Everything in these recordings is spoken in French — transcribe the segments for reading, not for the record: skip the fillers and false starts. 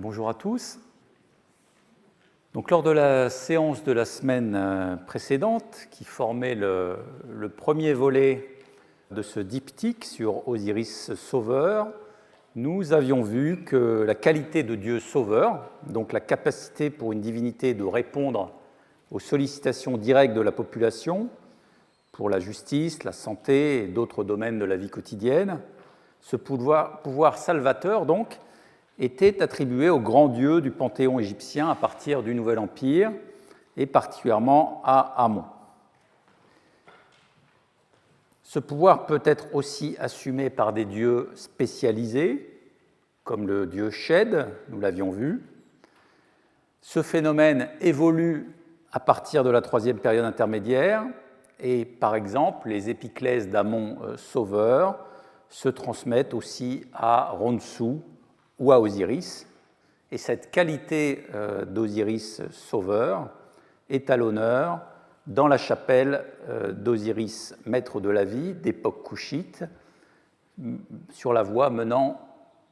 Bonjour à tous. Donc, lors de la séance de la semaine précédente, qui formait le premier volet de ce diptyque sur Osiris Sauveur, nous avions vu que la qualité de Dieu Sauveur, donc la capacité pour une divinité de répondre aux sollicitations directes de la population pour la justice, la santé et d'autres domaines de la vie quotidienne, ce pouvoir salvateur, donc, était attribué aux grands dieux du panthéon égyptien à partir du Nouvel Empire, et particulièrement à Amon. Ce pouvoir peut être aussi assumé par des dieux spécialisés, comme le dieu Shed, nous l'avions vu. Ce phénomène évolue à partir de la troisième période intermédiaire, et par exemple, les épiclèses d'Amon Sauveur se transmettent aussi à Ronsu ou à Osiris, et cette qualité d'Osiris Sauveur est à l'honneur dans la chapelle d'Osiris, maître de la vie, d'époque couchite, sur la voie menant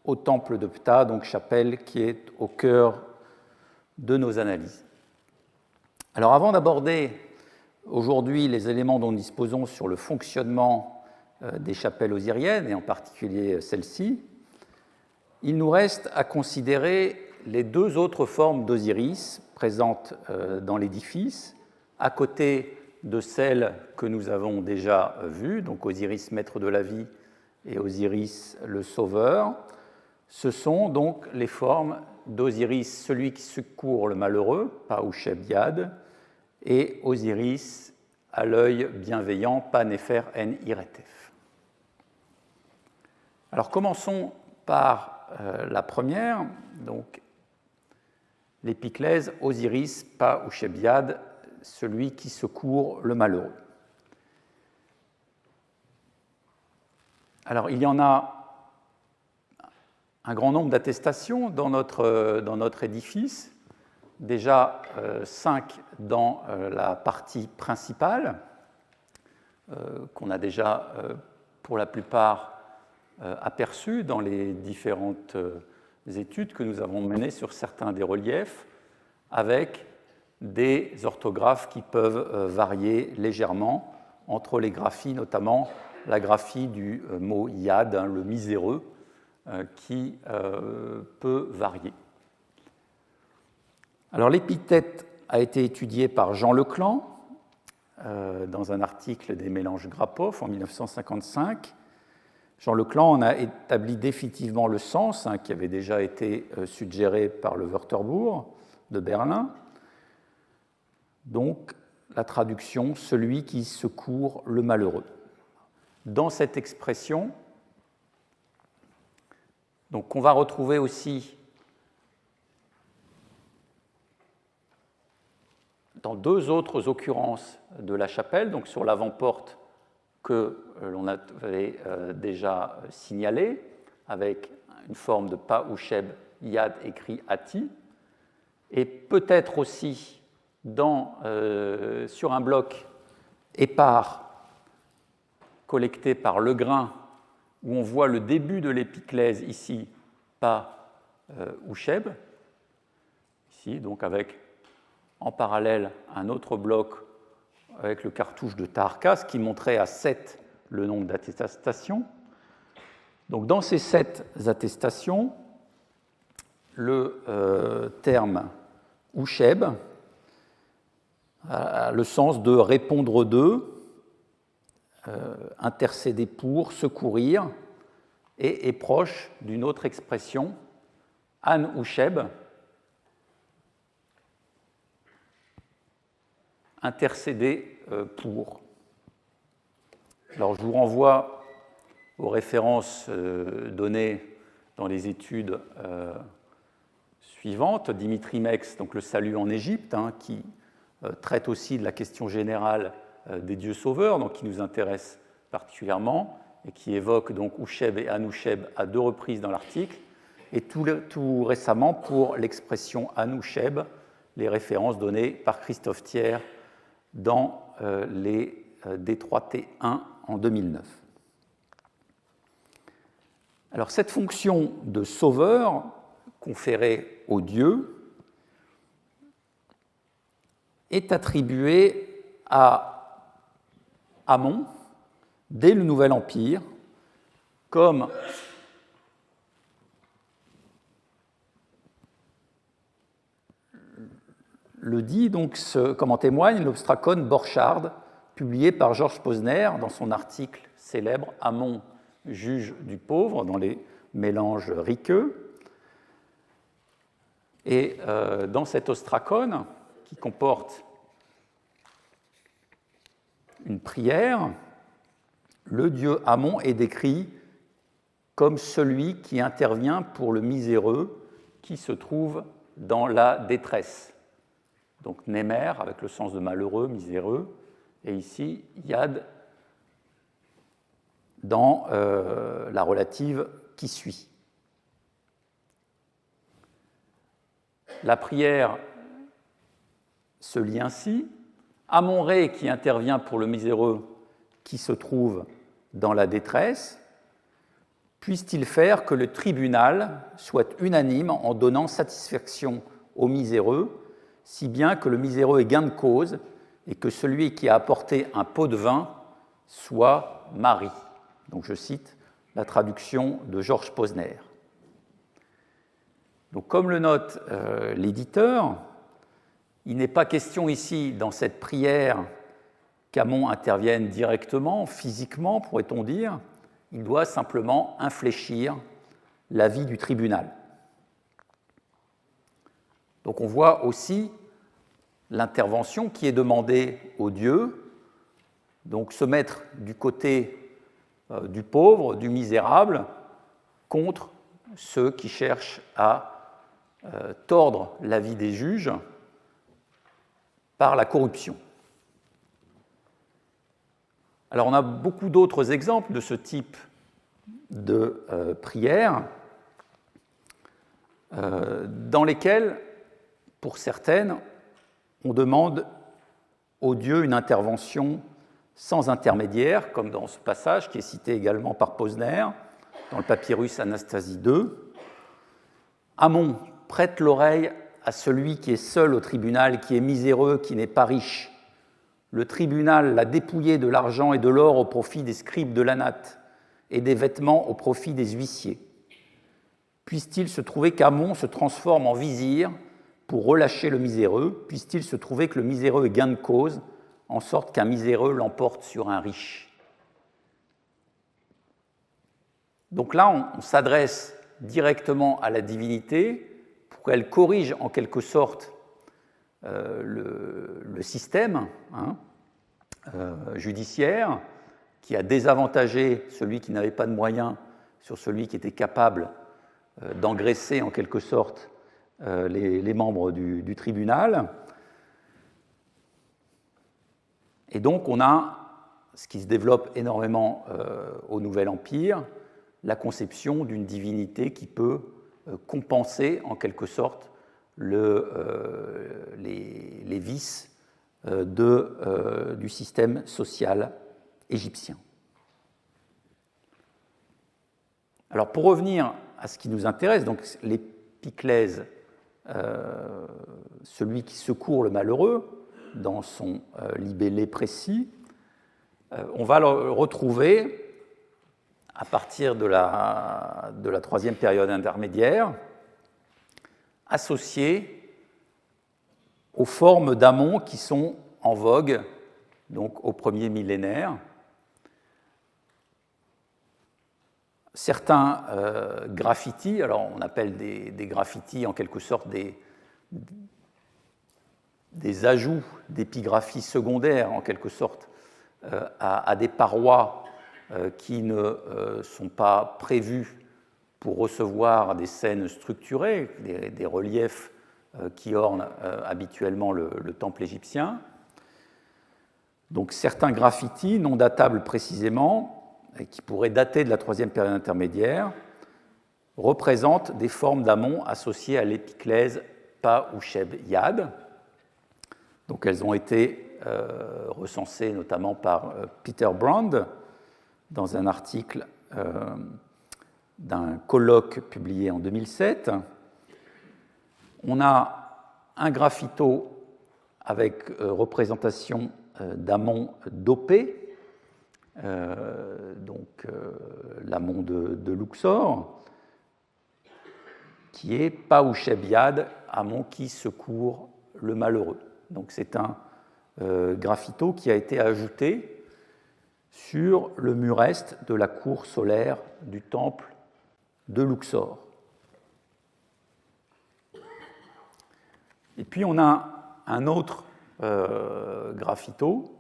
au temple de Ptah, donc chapelle qui est au cœur de nos analyses. Alors avant d'aborder aujourd'hui les éléments dont nous disposons sur le fonctionnement des chapelles osiriennes, et en particulier celle-ci, il nous reste à considérer les deux autres formes d'Osiris présentes dans l'édifice, à côté de celles que nous avons déjà vues, donc Osiris, maître de la vie, et Osiris, le sauveur. Ce sont donc les formes d'Osiris, celui qui secourt le malheureux, Pa-Usheb-Yad, et Osiris, à l'œil bienveillant, Pa-Nefer-En-Iretef. Alors commençons par la première, donc l'épiclèse Osiris, Pa-Usheb-Yad, celui qui secourt le malheureux. Alors, il y en a un grand nombre d'attestations dans notre édifice, déjà 5 dans la partie principale, qu'on a déjà pour la plupart aperçues dans les différentes études que nous avons menées sur certains des reliefs, avec des orthographes qui peuvent varier légèrement entre les graphies, notamment la graphie du mot yad, le miséreux, qui peut varier. Alors l'épithète a été étudiée par Jean Leclan dans un article des Mélanges Grapov en 1955. Jean Leclan en a établi définitivement le sens, qui avait déjà été suggéré par le Wörterbuch de Berlin. Donc, la traduction « celui qui secourt le malheureux ». Dans cette expression, donc, on va retrouver aussi dans deux autres occurrences de la chapelle, donc sur l'avant-porte que l'on avait déjà signalé, avec une forme de Pa-Usheb-Yad écrit Ati, et peut-être aussi sur un bloc épars collecté par Legrain, où on voit le début de l'épiclèse ici, Pa-Usheb, ici, donc avec en parallèle un autre bloc avec le cartouche de Taharkas qui montrait à 7 le nombre d'attestations. Donc dans ces 7 attestations, le terme Usheb a le sens de répondre d'eux, intercéder pour, secourir, et est proche d'une autre expression, An Usheb, intercéder pour. Alors je vous renvoie aux références données dans les études suivantes. Dimitri Mex, donc le salut en Égypte, qui traite aussi de la question générale des dieux sauveurs, donc qui nous intéresse particulièrement, et qui évoque donc Usheb et Anusheb à 2 reprises dans l'article, et tout récemment pour l'expression Anusheb, les références données par Christophe Thiers dans les D3T1 en 2009. Alors cette fonction de sauveur conférée aux dieux est attribuée à Amon dès le Nouvel Empire comme le dit, donc, comme en témoigne l'obstracone Borchardt, publié par Georges Posner dans son article célèbre Amon, juge du pauvre, dans les mélanges riqueux. Et dans cet ostracone, qui comporte une prière, le dieu Amon est décrit comme celui qui intervient pour le miséreux qui se trouve dans la détresse. Donc Némer, avec le sens de malheureux, miséreux, et ici Yad dans la relative qui suit. La prière se lit ainsi: Amon-Ré qui intervient pour le miséreux qui se trouve dans la détresse, puisse-t-il faire que le tribunal soit unanime en donnant satisfaction au miséreux, si bien que le miséreux ait gain de cause et que celui qui a apporté un pot de vin soit mari. Donc je cite la traduction de Georges Posner. Donc, comme le note l'éditeur, il n'est pas question ici, dans cette prière, qu'Amon intervienne directement, physiquement, pourrait-on dire. Il doit simplement infléchir l'avis du tribunal. Donc on voit aussi l'intervention qui est demandée aux dieux, donc se mettre du côté du pauvre, du misérable, contre ceux qui cherchent à tordre la vie des juges par la corruption. Alors on a beaucoup d'autres exemples de ce type de prières dans lesquelles, pour certaines, on demande aux dieux une intervention sans intermédiaire, comme dans ce passage qui est cité également par Posner, dans le papyrus Anastasie II. Amon prête l'oreille à celui qui est seul au tribunal, qui est miséreux, qui n'est pas riche. Le tribunal l'a dépouillé de l'argent et de l'or au profit des scribes de l'Anat et des vêtements au profit des huissiers. Puisse-t-il se trouver qu'Amon se transforme en vizir pour relâcher le miséreux? Puisse-t-il se trouver que le miséreux ait gain de cause, en sorte qu'un miséreux l'emporte sur un riche? Donc là, on s'adresse directement à la divinité pour qu'elle corrige en quelque sorte le système judiciaire qui a désavantagé celui qui n'avait pas de moyens sur celui qui était capable d'engraisser en quelque sorte les membres du tribunal. Et donc on a ce qui se développe énormément au Nouvel Empire, la conception d'une divinité qui peut compenser en quelque sorte les vices du système social égyptien. Alors pour revenir à ce qui nous intéresse, donc l'épiclèse, celui qui secourt le malheureux dans son libellé précis, on va le retrouver à partir de la troisième période intermédiaire, associé aux formes d'Amon qui sont en vogue donc au premier millénaire. Certains graffitis, alors on appelle des graffitis en quelque sorte des ajouts d'épigraphie secondaire en quelque sorte à des parois qui ne sont pas prévues pour recevoir des scènes structurées, des reliefs qui ornent habituellement le temple égyptien. Donc certains graffitis non datables précisément, et qui pourraient dater de la troisième période intermédiaire, représentent des formes d'Amon associées à l'épiclèse Pa ou Sheb Yad. Donc elles ont été recensées notamment par Peter Brand dans un article d'un colloque publié en 2007. On a un graffito avec représentation d'amont dopé, donc l'amont de Luxor, qui est Paouchebiad, amont qui secourt le malheureux. Donc c'est un graffito qui a été ajouté sur le mur est de la cour solaire du temple de Luxor. Et puis on a un autre graffito,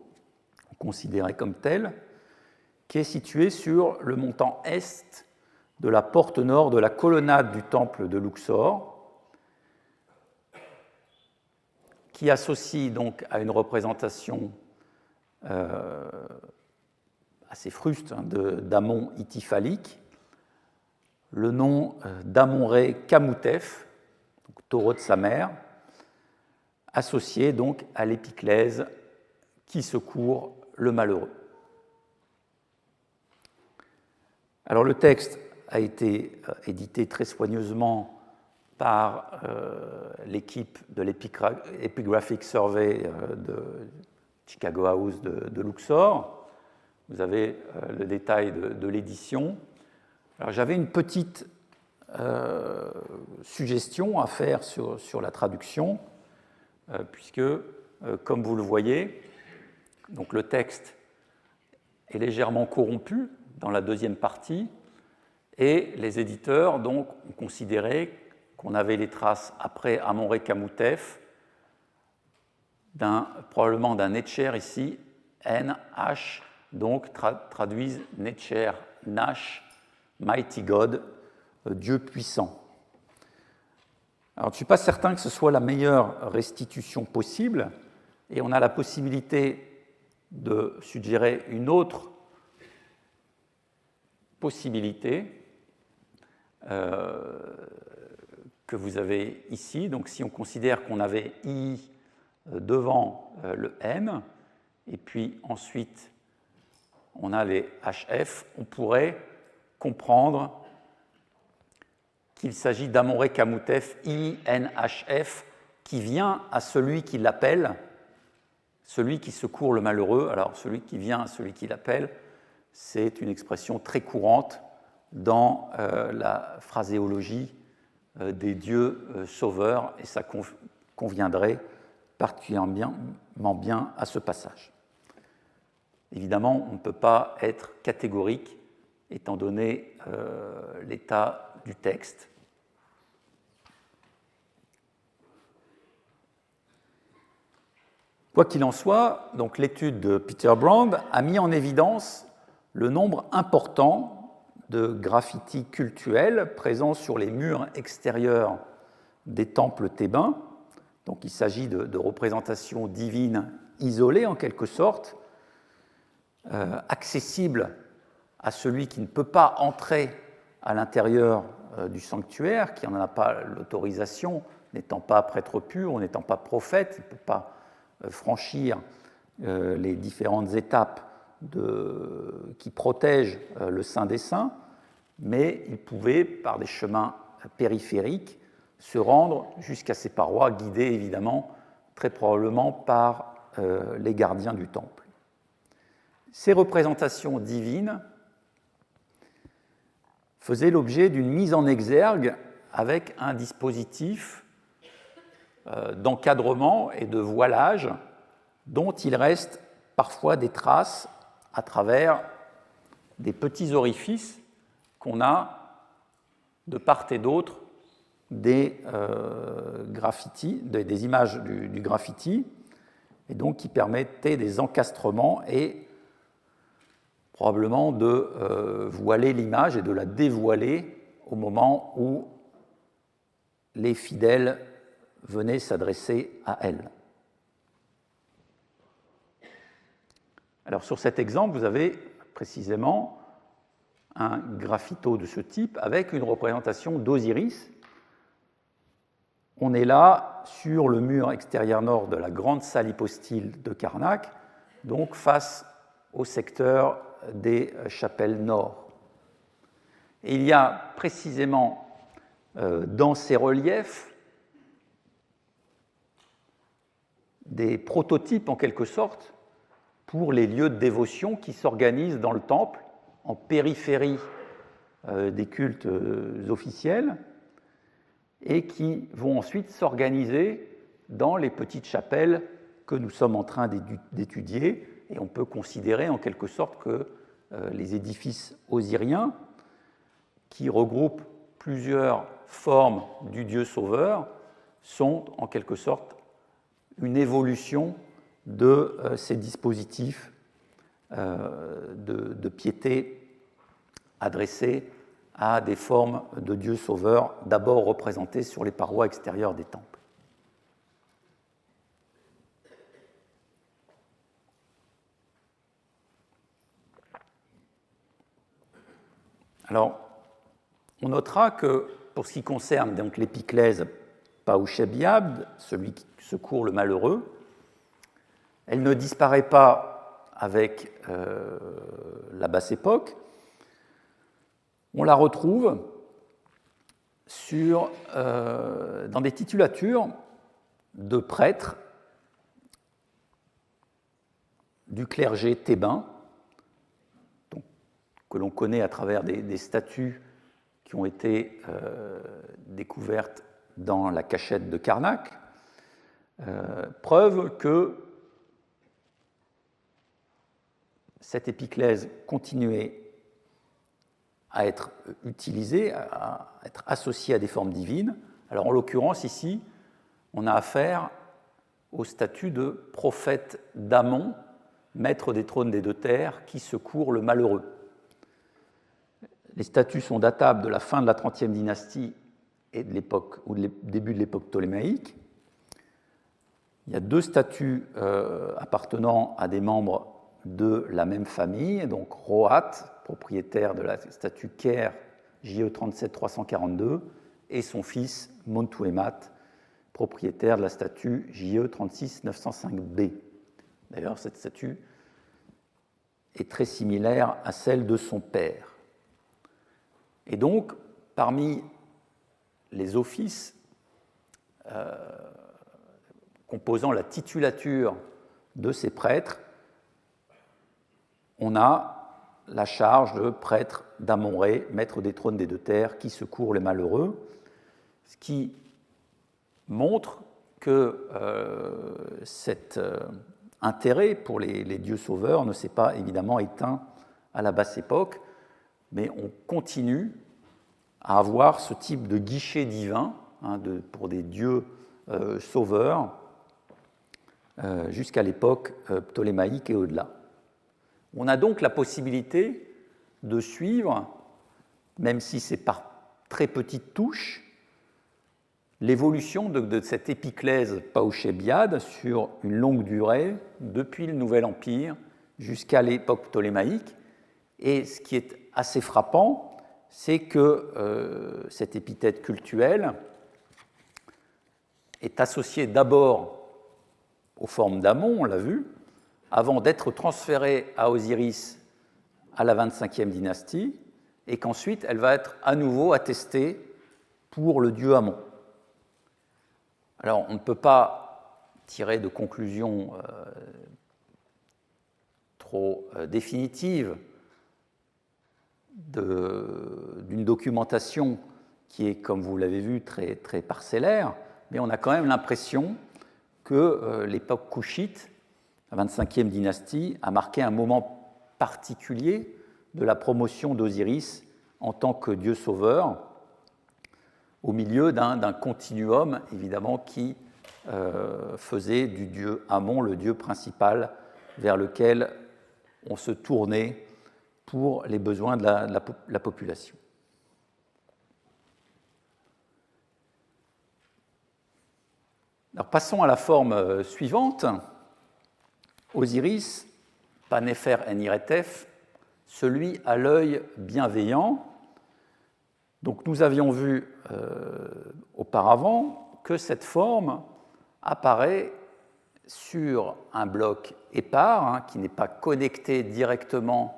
considéré comme tel, qui est situé sur le montant est de la porte nord de la colonnade du temple de Luxor, qui associe donc à une représentation assez fruste d'Amon ityphalique le nom d'Amon-Ré Kamoutef, taureau de sa mère, associé donc à l'épiclèse qui secourt le malheureux. Alors le texte a été édité très soigneusement par l'équipe de l'Epigraphic Survey de Chicago House de Luxor. Vous avez le détail de l'édition. Alors j'avais une petite suggestion à faire sur la traduction, puisque, comme vous le voyez, donc le texte est légèrement corrompu dans la deuxième partie, et les éditeurs donc, ont considéré qu'on avait les traces après Amon-Ré Kamoutef, probablement d'un Netcher ici, N-H, donc traduisent Netcher, Nash, Mighty God, Dieu puissant. Alors, je ne suis pas certain que ce soit la meilleure restitution possible, et on a la possibilité de suggérer une autre possibilité que vous avez ici. Donc, si on considère qu'on avait I devant le M, et puis ensuite on a les HF, on pourrait comprendre qu'il s'agit d'Amon-Ré Kamoutef INHF qui vient à celui qui l'appelle, celui qui secourt le malheureux. Alors, celui qui vient à celui qui l'appelle, c'est une expression très courante dans la phraséologie des dieux sauveurs, et ça conviendrait particulièrement bien à ce passage. Évidemment, on ne peut pas être catégorique étant donné l'état du texte. Quoi qu'il en soit, donc l'étude de Peter Brand a mis en évidence le nombre important de graffitis cultuels présents sur les murs extérieurs des temples thébains. Donc il s'agit de représentations divines isolées en quelque sorte, accessibles à celui qui ne peut pas entrer à l'intérieur du sanctuaire, qui n'en a pas l'autorisation, n'étant pas prêtre pur, n'étant pas prophète, il ne peut pas franchir les différentes étapes qui protègent le Saint des Saints, mais il pouvait, par des chemins périphériques, se rendre jusqu'à ces parois, guidées évidemment très probablement par les gardiens du temple. Ces représentations divines faisaient l'objet d'une mise en exergue avec un dispositif d'encadrement et de voilage dont il reste parfois des traces à travers des petits orifices qu'on a de part et d'autre des graffitis, des images du graffiti, et donc qui permettaient des encastrements et probablement de voiler l'image et de la dévoiler au moment où les fidèles venaient s'adresser à elle. Alors sur cet exemple, vous avez précisément un graffito de ce type avec une représentation d'Osiris. On est là sur le mur extérieur nord de la grande salle hypostyle de Karnak, donc face au secteur des chapelles nord. Et il y a précisément dans ces reliefs des prototypes en quelque sorte pour les lieux de dévotion qui s'organisent dans le temple en périphérie des cultes officiels et qui vont ensuite s'organiser dans les petites chapelles que nous sommes en train d'étudier. Et on peut considérer en quelque sorte que les édifices osiriens, qui regroupent plusieurs formes du Dieu sauveur, sont en quelque sorte une évolution de ces dispositifs de piété adressés à des formes de Dieu sauveur, d'abord représentées sur les parois extérieures des temples. Alors, on notera que pour ce qui concerne donc l'épiclèse Paouchebiab, celui qui secourt le malheureux, elle ne disparaît pas avec la basse époque. On la retrouve dans des titulatures de prêtres du clergé thébain, que l'on connaît à travers des statues qui ont été découvertes dans la cachette de Karnak, preuve que cette épiclèse continuait à être utilisée, à être associée à des formes divines. Alors en l'occurrence ici, on a affaire au statut de prophète d'Amon, maître des trônes des deux terres, qui secourt le malheureux. Les statues sont datables de la fin de la 30e dynastie et de l'époque, ou début de l'époque ptolémaïque. Il y a deux statues appartenant à des membres de la même famille, donc Roat, propriétaire de la statue Ker JE 37342, et son fils Montuemat, propriétaire de la statue JE 36905B. D'ailleurs, cette statue est très similaire à celle de son père. Et donc, parmi les offices composant la titulature de ces prêtres, on a la charge de prêtre d'Amon-Ré, maître des trônes des deux terres, qui secourt les malheureux, ce qui montre que cet intérêt pour les dieux sauveurs ne s'est pas évidemment éteint à la basse époque, mais on continue à avoir ce type de guichet divin pour des dieux sauveurs jusqu'à l'époque ptolémaïque et au-delà. On a donc la possibilité de suivre, même si c'est par très petites touches, l'évolution de cette épiclèse paouchébiade sur une longue durée, depuis le Nouvel Empire jusqu'à l'époque ptolémaïque. Et ce qui est assez frappant, c'est que cette épithète cultuelle est associée d'abord aux formes d'Amon, on l'a vu, avant d'être transférée à Osiris à la 25e dynastie, et qu'ensuite elle va être à nouveau attestée pour le dieu Amon. Alors on ne peut pas tirer de conclusions trop définitives d'une documentation qui est, comme vous l'avez vu, très, très parcellaire, mais on a quand même l'impression que l'époque couchite, la 25e dynastie, a marqué un moment particulier de la promotion d'Osiris en tant que dieu sauveur, au milieu d'un continuum, évidemment, qui faisait du dieu Amon le dieu principal vers lequel on se tournait pour les besoins de la population. Alors passons à la forme suivante. Osiris, Panéfer Enhiretef, celui à l'œil bienveillant. Donc nous avions vu auparavant que cette forme apparaît sur un bloc épars, qui n'est pas connecté directement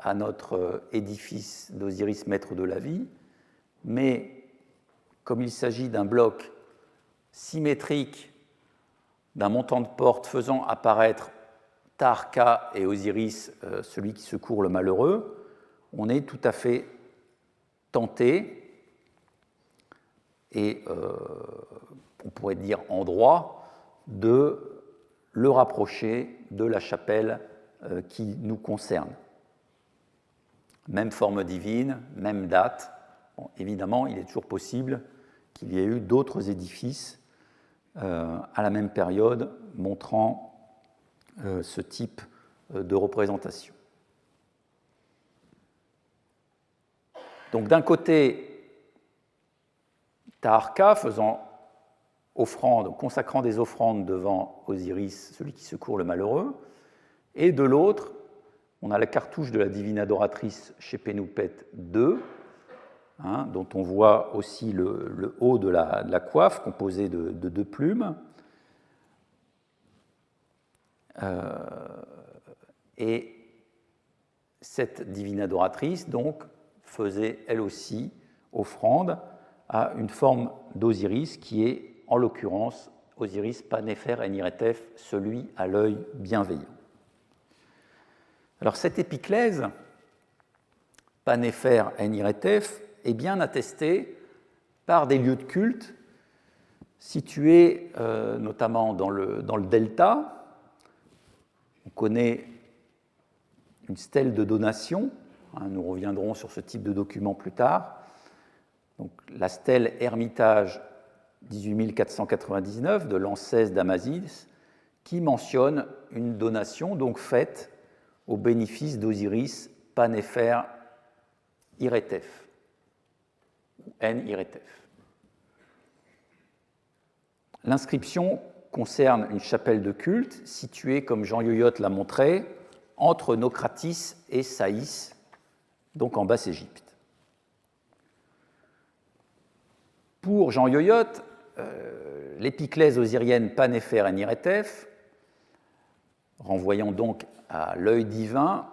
à notre édifice d'Osiris, maître de la vie, mais comme il s'agit d'un bloc symétrique d'un montant de porte faisant apparaître Taharqa et Osiris, celui qui secourt le malheureux, on est tout à fait tenté, et on pourrait dire en droit, de le rapprocher de la chapelle qui nous concerne. Même forme divine, même date. Bon, évidemment, il est toujours possible qu'il y ait eu d'autres édifices à la même période montrant ce type de représentation. Donc d'un côté, Taharqa faisant offrande, consacrant des offrandes devant Osiris, celui qui secourt le malheureux, et de l'autre, on a la cartouche de la divine adoratrice chez Pénoupet II, dont on voit aussi le haut de la coiffe composé de 2 plumes. Et cette divine adoratrice donc faisait elle aussi offrande à une forme d'Osiris qui est en l'occurrence Osiris Panéfer Enhiretef, celui à l'œil bienveillant. Alors cette épiclèse Panéfer Enhiretef est bien attestée par des lieux de culte situés notamment dans le delta. On connaît une stèle de donation, nous reviendrons sur ce type de document plus tard. Donc, la stèle Hermitage 18499 de l'Ancès d'Amasis, qui mentionne une donation donc faite au bénéfice d'Osiris Panéfer Iretef, ou N-Iretef. L'inscription concerne une chapelle de culte située, comme Jean Yoyotte l'a montré, entre Nocratis et Saïs, donc en Basse-Égypte. Pour Jean Yoyotte, l'épiclèse osirienne Panéfer Enhiretef, renvoyant donc à l'œil divin,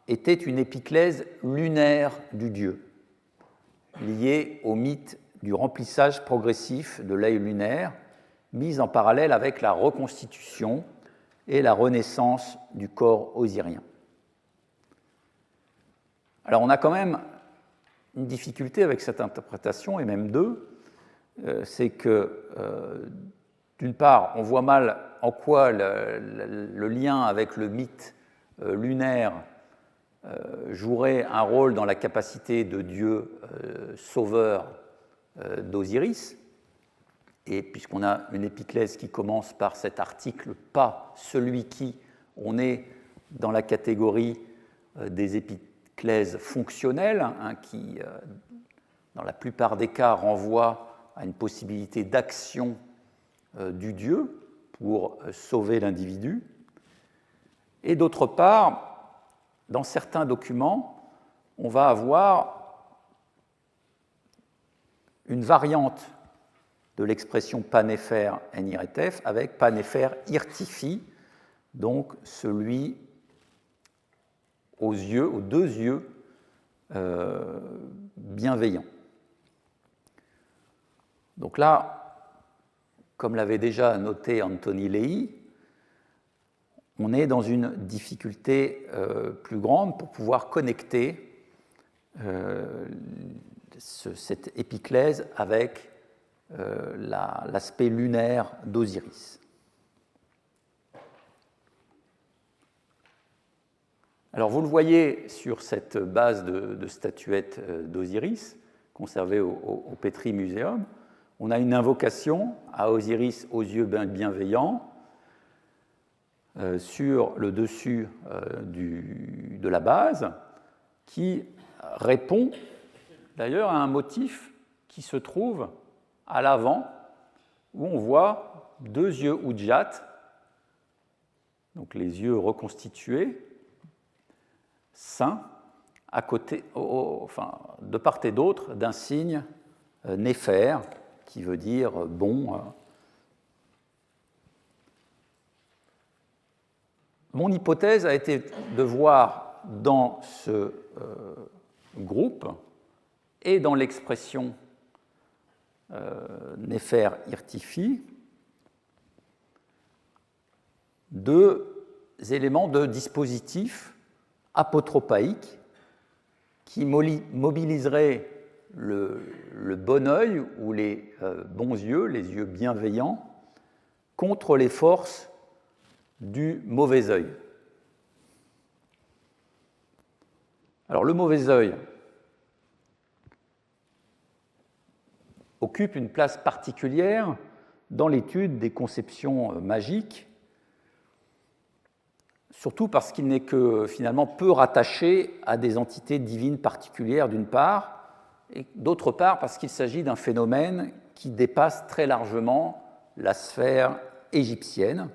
était une épiclèse lunaire du dieu, liée au mythe du remplissage progressif de l'œil lunaire, mise en parallèle avec la reconstitution et la renaissance du corps osirien. Alors on a quand même une difficulté avec cette interprétation, et même deux, c'est que d'une part, on voit mal en quoi le lien avec le mythe lunaire jouerait un rôle dans la capacité de Dieu sauveur d'Osiris. Et puisqu'on a une épiclèse qui commence par cet article « pas celui qui », on est dans la catégorie des épiclèses fonctionnelles, qui, dans la plupart des cas, renvoient à une possibilité d'action du Dieu pour sauver l'individu. Et d'autre part, dans certains documents, on va avoir une variante de l'expression Panéfer Enhiretef avec Panéfer Irtifi, donc celui aux deux yeux bienveillants. Donc là, comme l'avait déjà noté Anthony Lehi, on est dans une difficulté plus grande pour pouvoir connecter cette épiclèse avec l'aspect lunaire d'Osiris. Alors vous le voyez sur cette base de statuettes d'Osiris, conservée au Petri Museum, on a une invocation à Osiris aux yeux bienveillants sur le dessus de la base, qui répond d'ailleurs à un motif qui se trouve à l'avant, où on voit deux yeux Ujjat, donc les yeux reconstitués, saints, à côté, de part et d'autre d'un signe Néfer, qui veut dire bon. Mon hypothèse a été de voir dans ce groupe et dans l'expression Néfer Irtifi deux éléments de dispositif apotropaïque qui mobiliseraient le bon œil ou les bons yeux, les yeux bienveillants, contre les forces du mauvais œil. Alors le mauvais œil occupe une place particulière dans l'étude des conceptions magiques, surtout parce qu'il n'est que finalement peu rattaché à des entités divines particulières d'une part, et d'autre part parce qu'il s'agit d'un phénomène qui dépasse très largement la sphère égyptienne.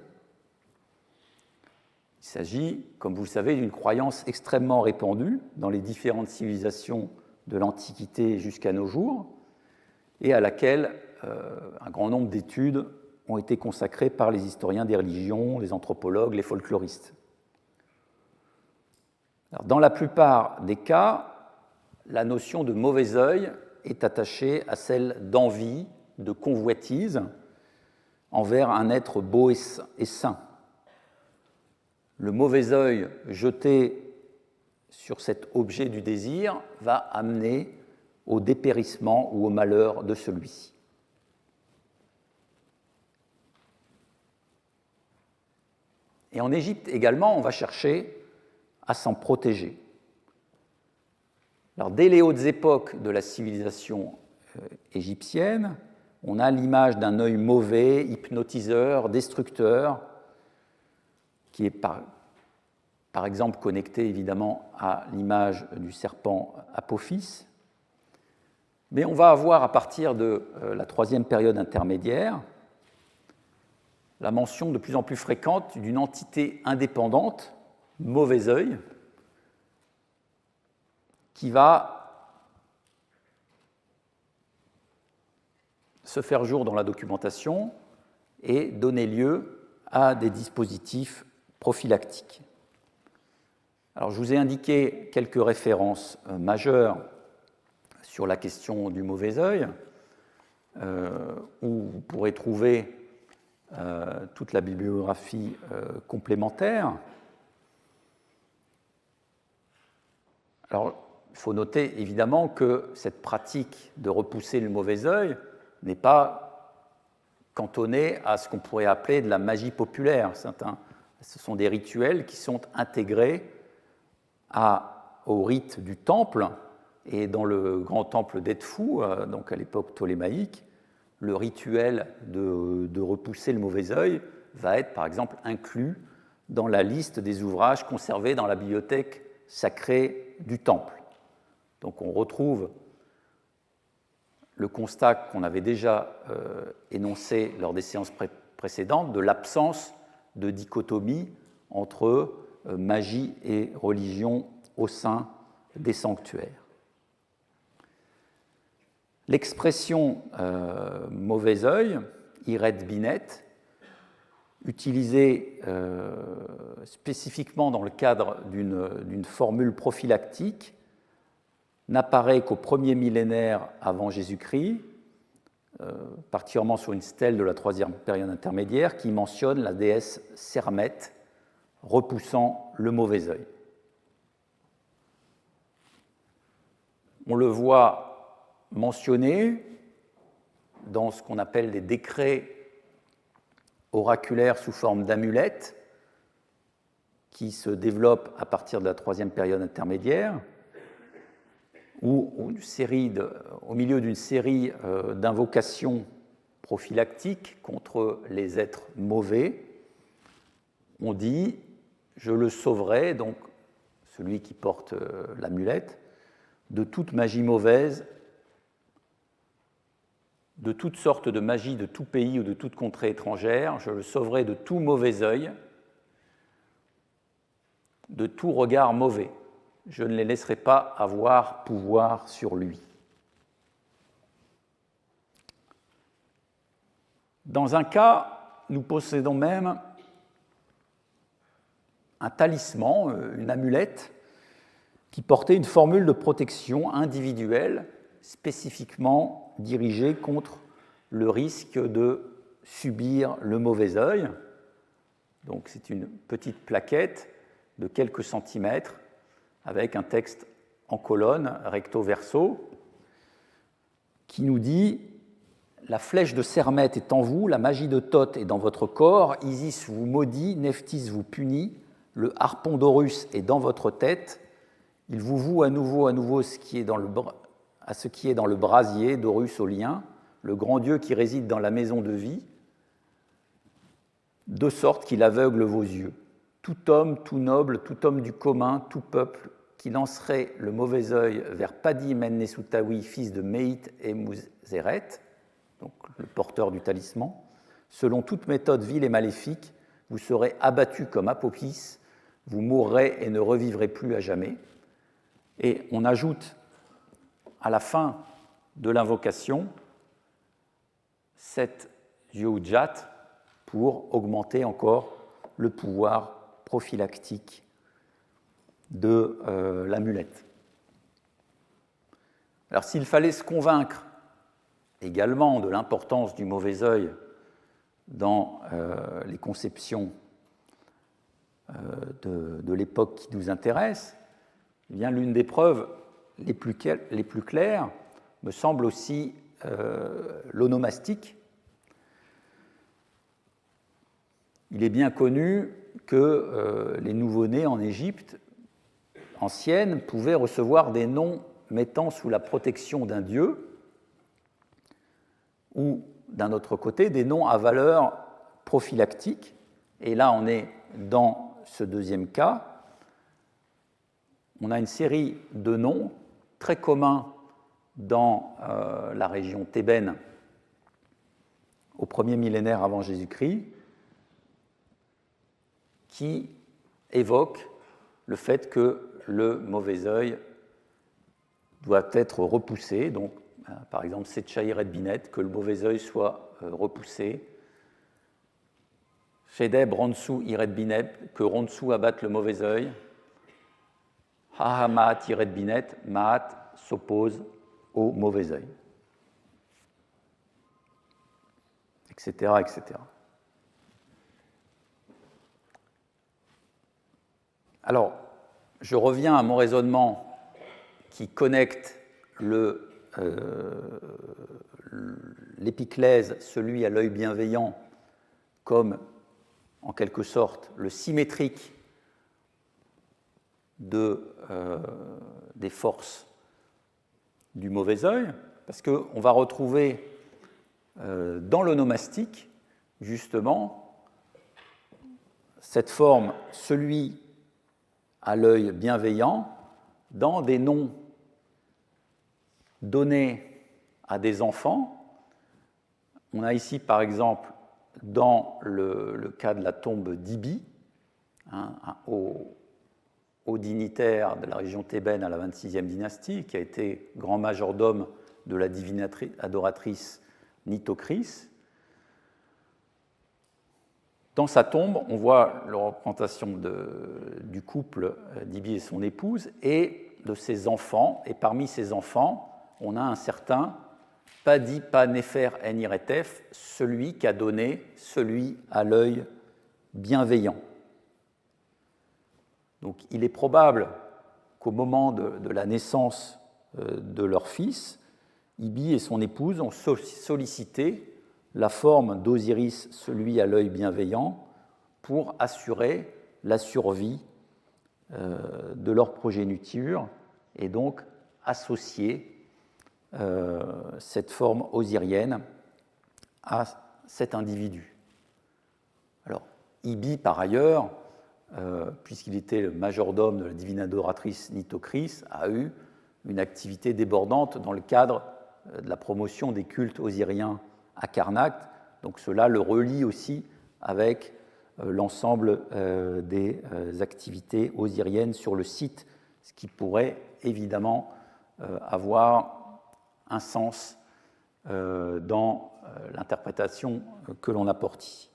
Il s'agit, comme vous le savez, d'une croyance extrêmement répandue dans les différentes civilisations de l'Antiquité jusqu'à nos jours, et à laquelle un grand nombre d'études ont été consacrées par les historiens des religions, les anthropologues, les folkloristes. Alors, dans la plupart des cas, la notion de mauvais œil est attachée à celle d'envie, de convoitise envers un être beau et saint. Le mauvais œil jeté sur cet objet du désir va amener au dépérissement ou au malheur de celui-ci. Et en Égypte également, on va chercher à s'en protéger. Alors, dès les hautes époques de la civilisation égyptienne, on a l'image d'un œil mauvais, hypnotiseur, destructeur, qui est par exemple connecté évidemment à l'image du serpent Apophis. Mais on va avoir à partir de la troisième période intermédiaire la mention de plus en plus fréquente d'une entité indépendante, mauvais œil, qui va se faire jour dans la documentation et donner lieu à des dispositifs prophylactiques. Alors, je vous ai indiqué quelques références majeures sur la question du mauvais œil, où vous pourrez trouver toute la bibliographie complémentaire. Alors, il faut noter évidemment que cette pratique de repousser le mauvais œil n'est pas cantonnée à ce qu'on pourrait appeler de la magie populaire. Ce sont des rituels qui sont intégrés au rite du temple, et dans le grand temple d'Edfou, donc à l'époque ptolémaïque, le rituel de repousser le mauvais œil va être par exemple inclus dans la liste des ouvrages conservés dans la bibliothèque sacrée du temple. Donc on retrouve le constat qu'on avait déjà énoncé lors des séances précédentes de l'absence de dichotomie entre magie et religion au sein des sanctuaires. L'expression mauvais œil, iret binet, utilisée spécifiquement dans le cadre d'une formule prophylactique, n'apparaît qu'au premier millénaire avant Jésus-Christ, particulièrement sur une stèle de la troisième période intermédiaire qui mentionne la déesse Sermet repoussant le mauvais œil. On le voit mentionné dans ce qu'on appelle des décrets oraculaires sous forme d'amulettes qui se développent à partir de la troisième période intermédiaire, où au milieu d'une série d'invocations prophylactiques contre les êtres mauvais, on dit « je le sauverai », donc celui qui porte l'amulette, de toute magie mauvaise, de toutes sortes de magie de tout pays ou de toute contrée étrangère, je le sauverai de tout mauvais œil, de tout regard mauvais. Je ne les laisserai pas avoir pouvoir sur lui. Dans un cas, nous possédons même un talisman, une amulette, qui portait une formule de protection individuelle spécifiquement dirigée contre le risque de subir le mauvais œil. Donc c'est une petite plaquette de quelques centimètres avec un texte en colonne, recto verso, qui nous dit « La flèche de Sermet est en vous, la magie de Thoth est dans votre corps, Isis vous maudit, Nephthys vous punit, le harpon d'Horus est dans votre tête, il vous voue à nouveau ce qui est dans le brasier d'Horus au lien, le grand Dieu qui réside dans la maison de vie, de sorte qu'il aveugle vos yeux. Tout homme, tout noble, tout homme du commun, tout peuple, qui lancerait le mauvais œil vers Padi Men-Nesutawi, fils de Méit et Mouzéret, donc le porteur du talisman, selon toute méthode vile et maléfique, vous serez abattu comme Apopis, vous mourrez et ne revivrez plus à jamais. Et on ajoute à la fin de l'invocation cette Yehudjat pour augmenter encore le pouvoir prophylactique de l'amulette. Alors s'il fallait se convaincre également de l'importance du mauvais œil dans les conceptions de l'époque qui nous intéresse, eh bien, l'une des preuves les plus claires me semble aussi l'onomastique. Il est bien connu que les nouveau-nés en Égypte ancienne pouvaient recevoir des noms mettant sous la protection d'un dieu ou, d'un autre côté, des noms à valeur prophylactique. Et là, on est dans ce deuxième cas. On a une série de noms très communs dans la région thébaine au premier millénaire avant Jésus-Christ, qui évoquent le fait que le mauvais œil doit être repoussé. Donc, par exemple, Setchaïret Binet, que le mauvais œil soit repoussé. Shedeb Ronsou Iret Binet, que Ronsou abatte le mauvais œil. Hahamat Iret Binet, Maat s'oppose au mauvais œil. Etc., etc. Alors, je reviens à mon raisonnement qui connecte l'épiclèse, celui à l'œil bienveillant, comme en quelque sorte le symétrique des forces du mauvais œil, parce qu'on va retrouver dans l'onomastique, justement, cette forme, celui à l'œil bienveillant, dans des noms donnés à des enfants. On a ici, par exemple, dans le cas de la tombe d'Ibi, haut dignitaire de la région thébaine à la 26e dynastie, qui a été grand majordome de la divine adoratrice Nitocris. Dans sa tombe, on voit la représentation du couple d'Ibi et son épouse et de ses enfants. Et parmi ces enfants, on a un certain Padi Pa Nefer En Iretef, celui qu'a donné celui à l'œil bienveillant. Donc il est probable qu'au moment de la naissance de leur fils, Ibi et son épouse ont sollicité la forme d'Osiris, celui à l'œil bienveillant, pour assurer la survie de leur progéniture et donc associer cette forme osirienne à cet individu. Alors, Ibi, par ailleurs, puisqu'il était le majordome de la divine adoratrice Nitocris, a eu une activité débordante dans le cadre de la promotion des cultes osiriens à Karnak, donc cela le relie aussi avec l'ensemble des activités osiriennes sur le site, ce qui pourrait évidemment avoir un sens dans l'interprétation que l'on apporte ici.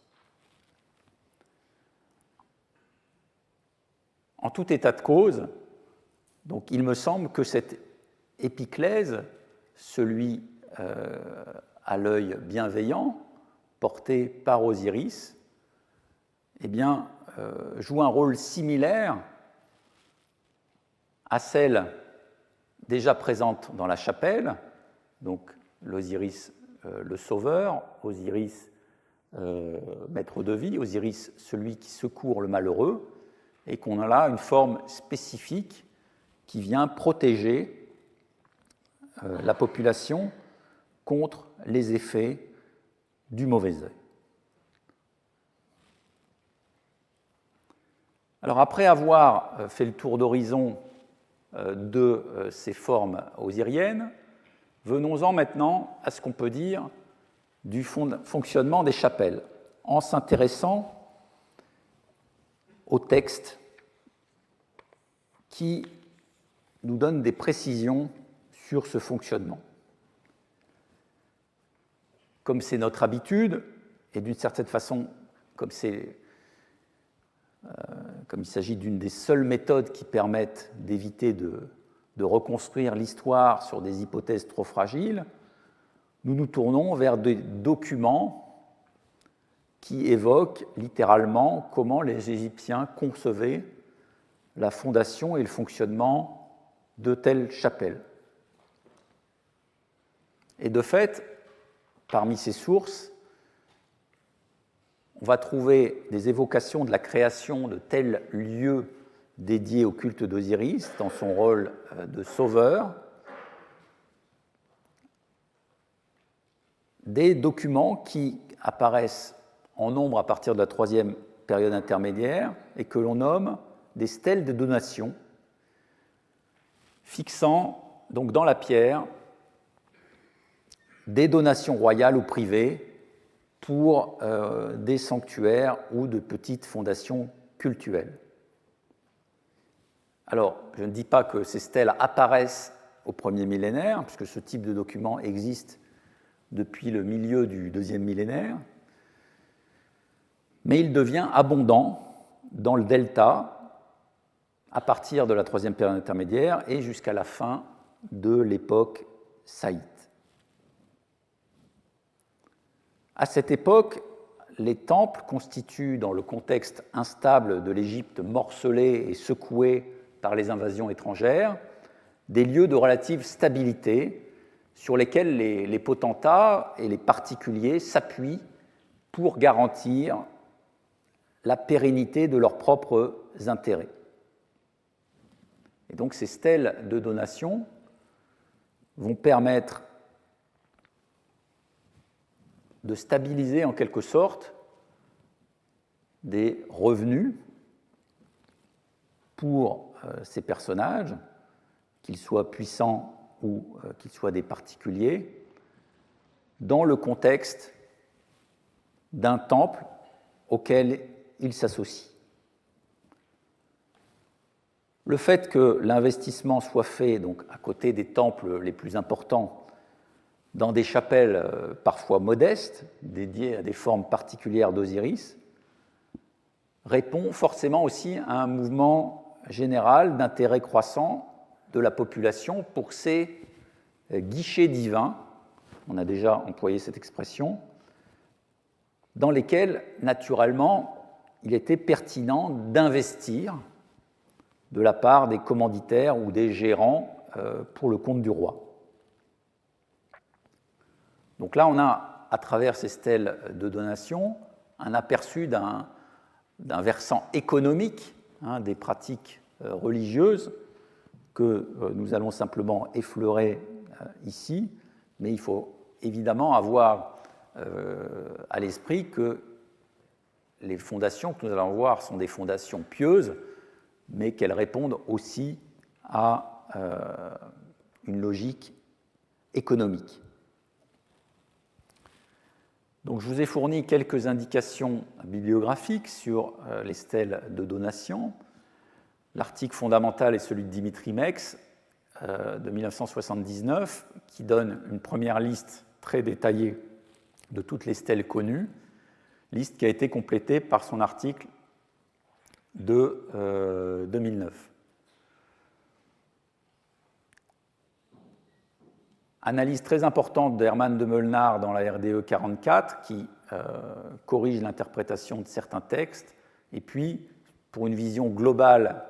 En tout état de cause, donc il me semble que cette épiclèse, celui à l'œil bienveillant, porté par Osiris, eh bien, joue un rôle similaire à celle déjà présente dans la chapelle, donc l'Osiris le sauveur, Osiris maître de vie, Osiris celui qui secourt le malheureux, et qu'on a là une forme spécifique qui vient protéger la population contre les effets du mauvais œil. Alors après avoir fait le tour d'horizon de ces formes osiriennes, venons-en maintenant à ce qu'on peut dire du fonctionnement des chapelles, en s'intéressant au texte qui nous donne des précisions sur ce fonctionnement. Comme c'est notre habitude, et d'une certaine façon, comme il s'agit d'une des seules méthodes qui permettent d'éviter de reconstruire l'histoire sur des hypothèses trop fragiles, nous nous tournons vers des documents qui évoquent littéralement comment les Égyptiens concevaient la fondation et le fonctionnement de telles chapelles. Et de fait, parmi ces sources, on va trouver des évocations de la création de tels lieux dédiés au culte d'Osiris dans son rôle de sauveur, des documents qui apparaissent en nombre à partir de la troisième période intermédiaire et que l'on nomme des stèles de donation, fixant donc dans la pierre des donations royales ou privées pour des sanctuaires ou de petites fondations cultuelles. Alors, je ne dis pas que ces stèles apparaissent au premier millénaire, puisque ce type de document existe depuis le milieu du deuxième millénaire, mais il devient abondant dans le delta à partir de la troisième période intermédiaire et jusqu'à la fin de l'époque saïte. À cette époque, les temples constituent, dans le contexte instable de l'Égypte morcelée et secouée par les invasions étrangères, des lieux de relative stabilité sur lesquels les potentats et les particuliers s'appuient pour garantir la pérennité de leurs propres intérêts. Et donc ces stèles de donation vont permettre de stabiliser en quelque sorte des revenus pour ces personnages, qu'ils soient puissants ou qu'ils soient des particuliers, dans le contexte d'un temple auquel ils s'associent. Le fait que l'investissement soit fait donc, à côté des temples les plus importants, dans des chapelles parfois modestes, dédiées à des formes particulières d'Osiris, répond forcément aussi à un mouvement général d'intérêt croissant de la population pour ces guichets divins, on a déjà employé cette expression, dans lesquels, naturellement, il était pertinent d'investir de la part des commanditaires ou des gérants pour le compte du roi. Donc là, on a, à travers ces stèles de donation, un aperçu d'un versant économique des pratiques religieuses que nous allons simplement effleurer ici, mais il faut évidemment avoir à l'esprit que les fondations que nous allons voir sont des fondations pieuses, mais qu'elles répondent aussi à une logique économique. Donc, je vous ai fourni quelques indications bibliographiques sur les stèles de donation. L'article fondamental est celui de Dimitri Mex de 1979, qui donne une première liste très détaillée de toutes les stèles connues, liste qui a été complétée par son article de 2009. Analyse très importante d'Hermann de Molnar dans la RDE 44 qui corrige l'interprétation de certains textes Et puis, pour une vision globale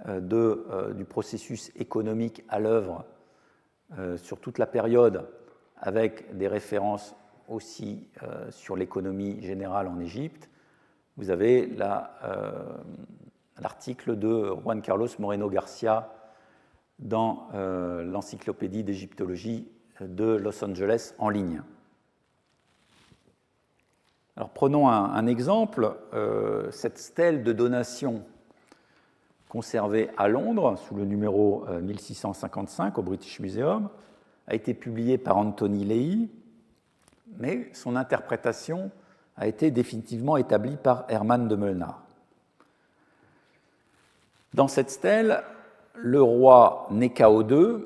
du processus économique à l'œuvre sur toute la période, avec des références aussi sur l'économie générale en Égypte, vous avez l'article de Juan Carlos Moreno Garcia dans l'encyclopédie d'égyptologie de Los Angeles en ligne. Alors prenons un exemple, cette stèle de donation conservée à Londres sous le numéro 1655 au British Museum a été publiée par Anthony Leigh, mais son interprétation a été définitivement établie par Herman de Meulenaar. Dans cette stèle, le roi Néchao II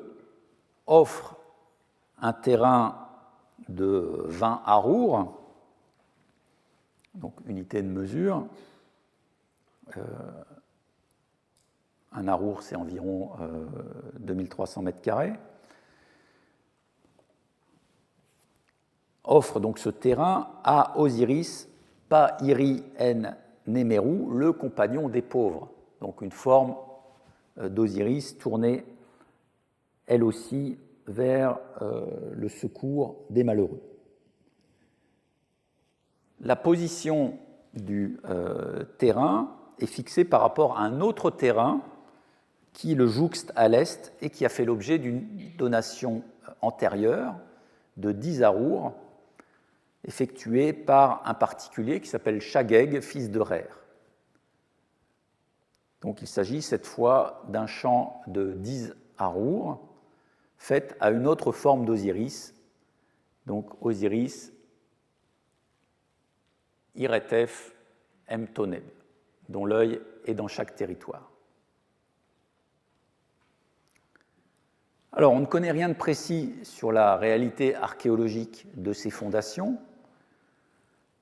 offre un terrain de 20 arours, donc unité de mesure. Un arour, c'est environ 2300 mètres carrés. Offre donc ce terrain à Osiris Pa-iri-en-Némérou, le compagnon des pauvres. Donc une forme d'Osiris tournée, elle aussi, vers le secours des malheureux. La position du terrain est fixée par rapport à un autre terrain qui le jouxte à l'est et qui a fait l'objet d'une donation antérieure de 10 arours effectuée par un particulier qui s'appelle Shageg, fils de Rer. Donc il s'agit cette fois d'un chant de 10 arours fait à une autre forme d'Osiris, donc Osiris Iretef Mtoneb, dont l'œil est dans chaque territoire. Alors, on ne connaît rien de précis sur la réalité archéologique de ces fondations.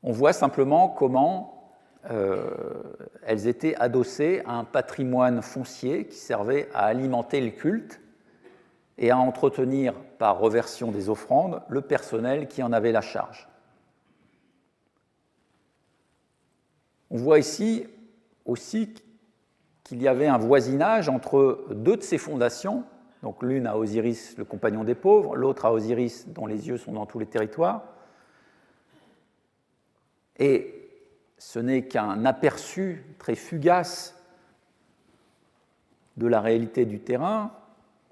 On voit simplement comment elles étaient adossées à un patrimoine foncier qui servait à alimenter le culte et à entretenir, par reversion des offrandes, le personnel qui en avait la charge. On voit ici aussi qu'il y avait un voisinage entre deux de ces fondations, donc l'une à Osiris, le compagnon des pauvres, l'autre à Osiris, dont les yeux sont dans tous les territoires. Et ce n'est qu'un aperçu très fugace de la réalité du terrain,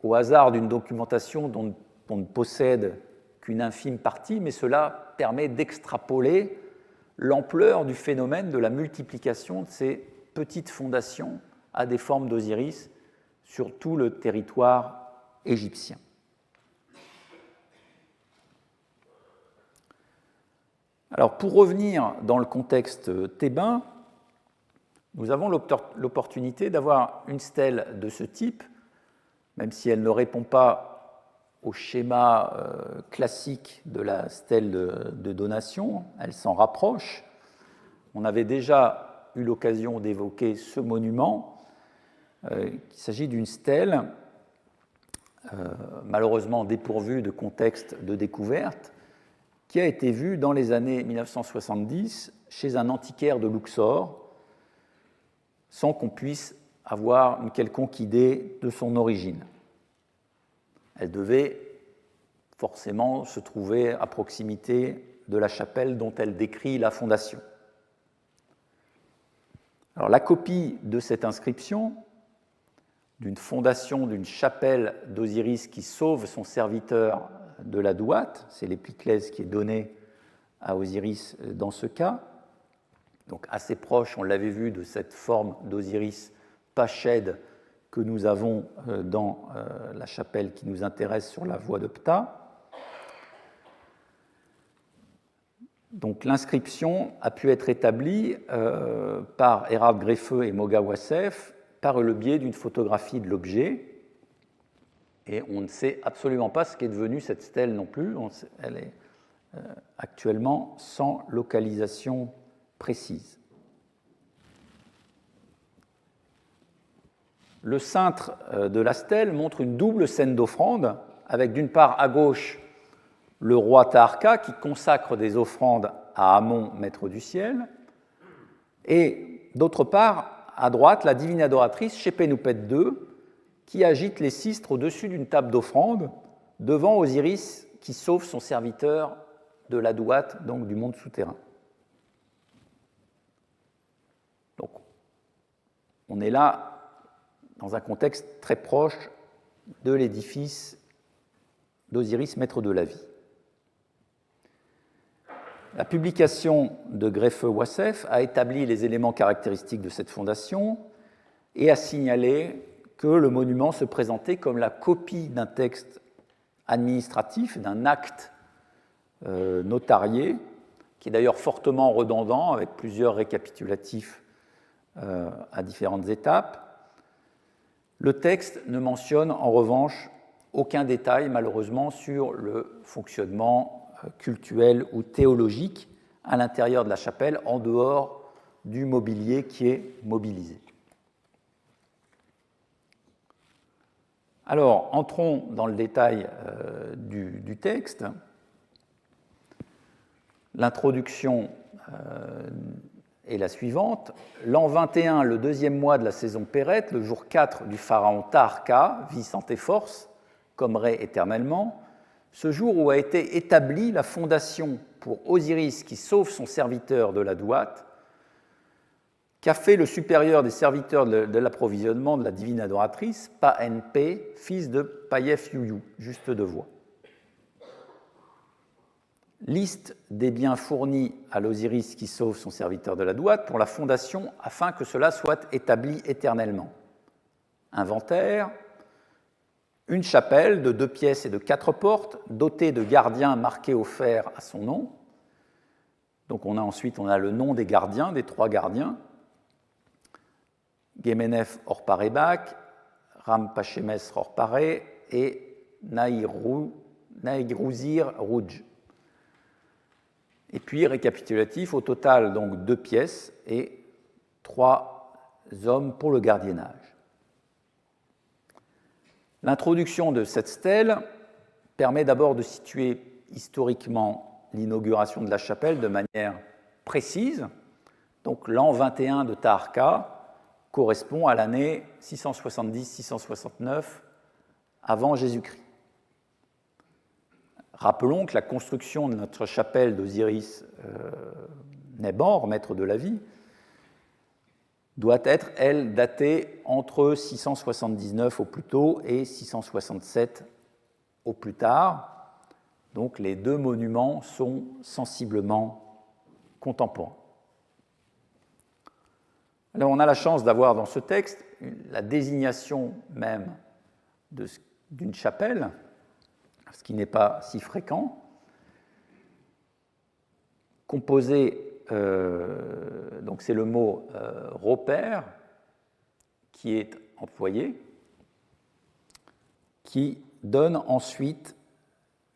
au hasard d'une documentation dont on ne possède qu'une infime partie, mais cela permet d'extrapoler l'ampleur du phénomène de la multiplication de ces petites fondations à des formes d'Osiris sur tout le territoire égyptien. Alors, pour revenir dans le contexte thébain, nous avons l'opportunité d'avoir une stèle de ce type, même si elle ne répond pas au schéma classique de la stèle de donation, elle s'en rapproche. On avait déjà eu l'occasion d'évoquer ce monument. Il s'agit d'une stèle malheureusement dépourvue de contexte de découverte, qui a été vue dans les années 1970 chez un antiquaire de Luxor, sans qu'on puisse avoir une quelconque idée de son origine. Elle devait forcément se trouver à proximité de la chapelle dont elle décrit la fondation. Alors, la copie de cette inscription, d'une fondation d'une chapelle d'Osiris qui sauve son serviteur de la douate, c'est l'épiclèse qui est donnée à Osiris dans ce cas, donc assez proche, on l'avait vu, de cette forme d'Osiris Pached que nous avons dans la chapelle qui nous intéresse sur la voie de Ptah. Donc l'inscription a pu être établie par Erhard Greffeux et Moga Wassef par le biais d'une photographie de l'objet. Et on ne sait absolument pas ce qu'est devenu cette stèle non plus. Elle est actuellement sans localisation précise. Le cintre de la stèle montre une double scène d'offrande, avec d'une part à gauche le roi Taharqa qui consacre des offrandes à Amon, maître du ciel, et d'autre part, à droite, la divine adoratrice Shepenupet II, qui agite les cistres au-dessus d'une table d'offrande, devant Osiris qui sauve son serviteur de la Douate, donc du monde souterrain. Donc, on est là dans un contexte très proche de l'édifice d'Osiris, maître de la vie. La publication de Greffeux-Wassef a établi les éléments caractéristiques de cette fondation et a signalé que le monument se présentait comme la copie d'un texte administratif, d'un acte notarié, qui est d'ailleurs fortement redondant, avec plusieurs récapitulatifs à différentes étapes. Le texte ne mentionne en revanche aucun détail, malheureusement, sur le fonctionnement cultuel ou théologique à l'intérieur de la chapelle, en dehors du mobilier qui est mobilisé. Alors, entrons dans le détail du texte. L'introduction est la suivante. L'an 21, le deuxième mois de la saison Pérette, le jour 4 du pharaon Taharka, vie, santé, force, comme Ré éternellement, ce jour où a été établie la fondation pour Osiris qui sauve son serviteur de la Douate, qu'a fait le supérieur des serviteurs de l'approvisionnement de la divine adoratrice, Pa-NP, fils de Payef Yuyu, juste de voix. Liste des biens fournis à l'Osiris qui sauve son serviteur de la Douate pour la fondation afin que cela soit établi éternellement. Inventaire. Une chapelle de 2 pièces et de 4 portes, dotée de gardiens marqués au fer à son nom. Donc ensuite on a le nom des gardiens, des 3 gardiens. Gemenef Orparebak, Rampashemes Orpare et Naïgrouzir Rouj. Et puis récapitulatif, au total donc 2 pièces et 3 hommes pour le gardiennage. L'introduction de cette stèle permet d'abord de situer historiquement l'inauguration de la chapelle de manière précise. Donc l'an 21 de Taharka correspond à l'année 670-669 avant Jésus-Christ. Rappelons que la construction de notre chapelle d'Osiris Nebor, maître de la vie, doit être, elle, datée entre 679 au plus tôt et 667 au plus tard. Donc les 2 monuments sont sensiblement contemporains. Alors on a la chance d'avoir dans ce texte la désignation même d'une chapelle, ce qui n'est pas si fréquent, composée. Donc c'est le mot repère qui est employé, qui donne ensuite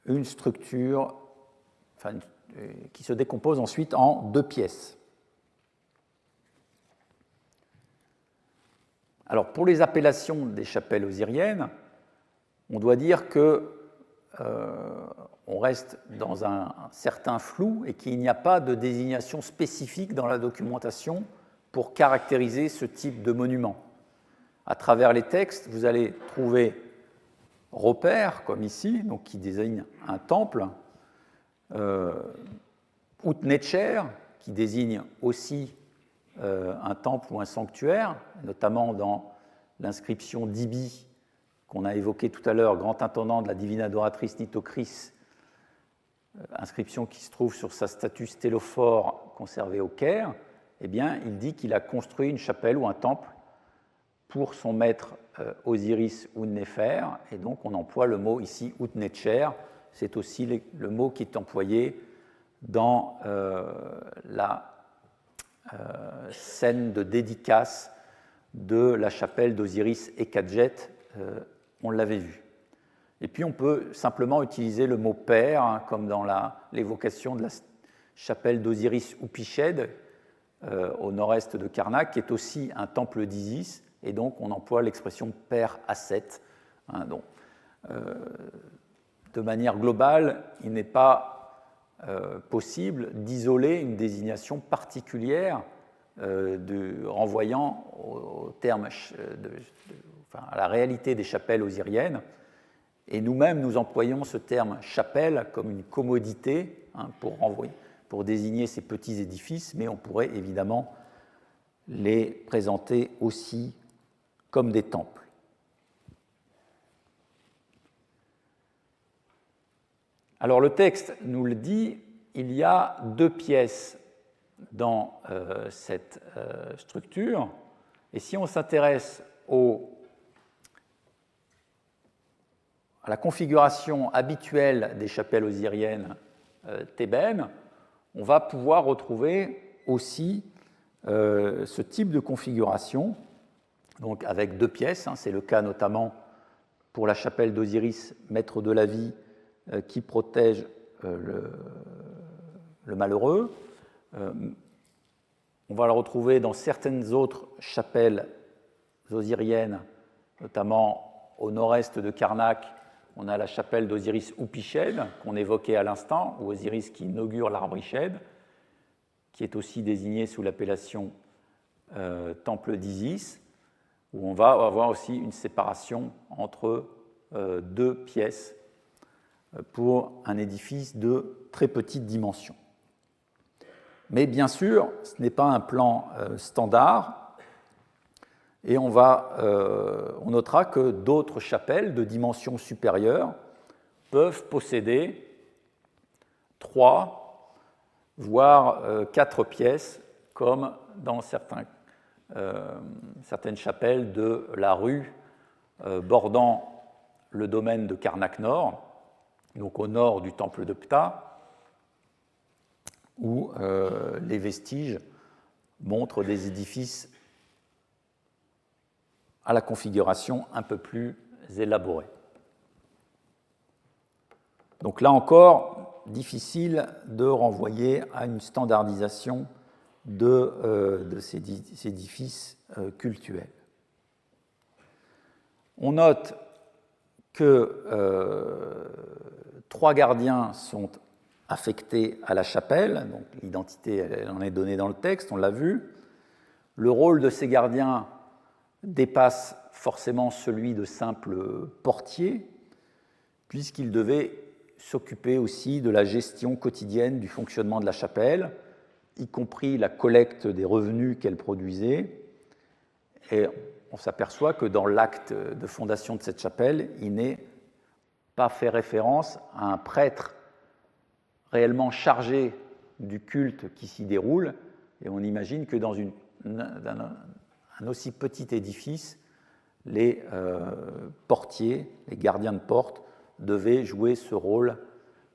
une structure, qui se décompose ensuite en 2 pièces. Alors pour les appellations des chapelles osiriennes, on doit dire que on reste dans un certain flou et qu'il n'y a pas de désignation spécifique dans la documentation pour caractériser ce type de monument. À travers les textes, vous allez trouver repères, comme ici, donc qui désigne un temple, Utnecher, qui désigne aussi un temple ou un sanctuaire, notamment dans l'inscription d'Ibi qu'on a évoqué tout à l'heure, grand intendant de la divine adoratrice Nitocris, inscription qui se trouve sur sa statue stélophore conservée au Caire. Eh bien, il dit qu'il a construit une chapelle ou un temple pour son maître Osiris Utnefer, et donc on emploie le mot ici Utnecher. C'est aussi le mot qui est employé dans la scène de dédicace de la chapelle d'Osiris Ekadjet, on l'avait vu. Et puis on peut simplement utiliser le mot père, comme dans l'évocation de la chapelle d'Osiris Upiched, au nord-est de Karnak, qui est aussi un temple d'Isis, et donc on emploie l'expression père Asset. De manière globale, il n'est pas possible d'isoler une désignation particulière renvoyant au terme à la réalité des chapelles osiriennes. Et nous-mêmes, nous employons ce terme chapelle comme une commodité pour désigner ces petits édifices, mais on pourrait évidemment les présenter aussi comme des temples. Alors le texte nous le dit, il y a deux pièces dans cette structure, et si on s'intéresse à la configuration habituelle des chapelles osiriennes thébaines, on va pouvoir retrouver aussi ce type de configuration, donc avec deux pièces. C'est le cas notamment pour la chapelle d'Osiris, maître de la vie, qui protège le malheureux. On va le retrouver dans certaines autres chapelles osiriennes, notamment au nord-est de Karnak. On a la chapelle d'Osiris Upished, qu'on évoquait à l'instant, ou Osiris qui inaugure l'arbre Ished, qui est aussi désigné sous l'appellation temple d'Isis, où on va avoir aussi une séparation entre deux pièces pour un édifice de très petite dimension. Mais bien sûr, ce n'est pas un plan standard, et on notera que d'autres chapelles de dimension supérieure peuvent posséder 3, voire 4 pièces, comme dans certaines chapelles de la rue bordant le domaine de Karnak Nord, donc au nord du temple de Ptah, où les vestiges montrent des édifices à la configuration un peu plus élaborée. Donc là encore, difficile de renvoyer à une standardisation de ces édifices cultuels. On note que 3 gardiens sont affectés à la chapelle, donc l'identité elle en est donnée dans le texte, on l'a vu. Le rôle de ces gardiens dépasse forcément celui de simple portier, puisqu'ils devaient s'occuper aussi de la gestion quotidienne du fonctionnement de la chapelle, y compris la collecte des revenus qu'elle produisait. Et on s'aperçoit que dans l'acte de fondation de cette chapelle, il n'est pas fait référence à un prêtre réellement chargé du culte qui s'y déroule, et on imagine que dans un aussi petit édifice, les portiers, les gardiens de porte, devaient jouer ce rôle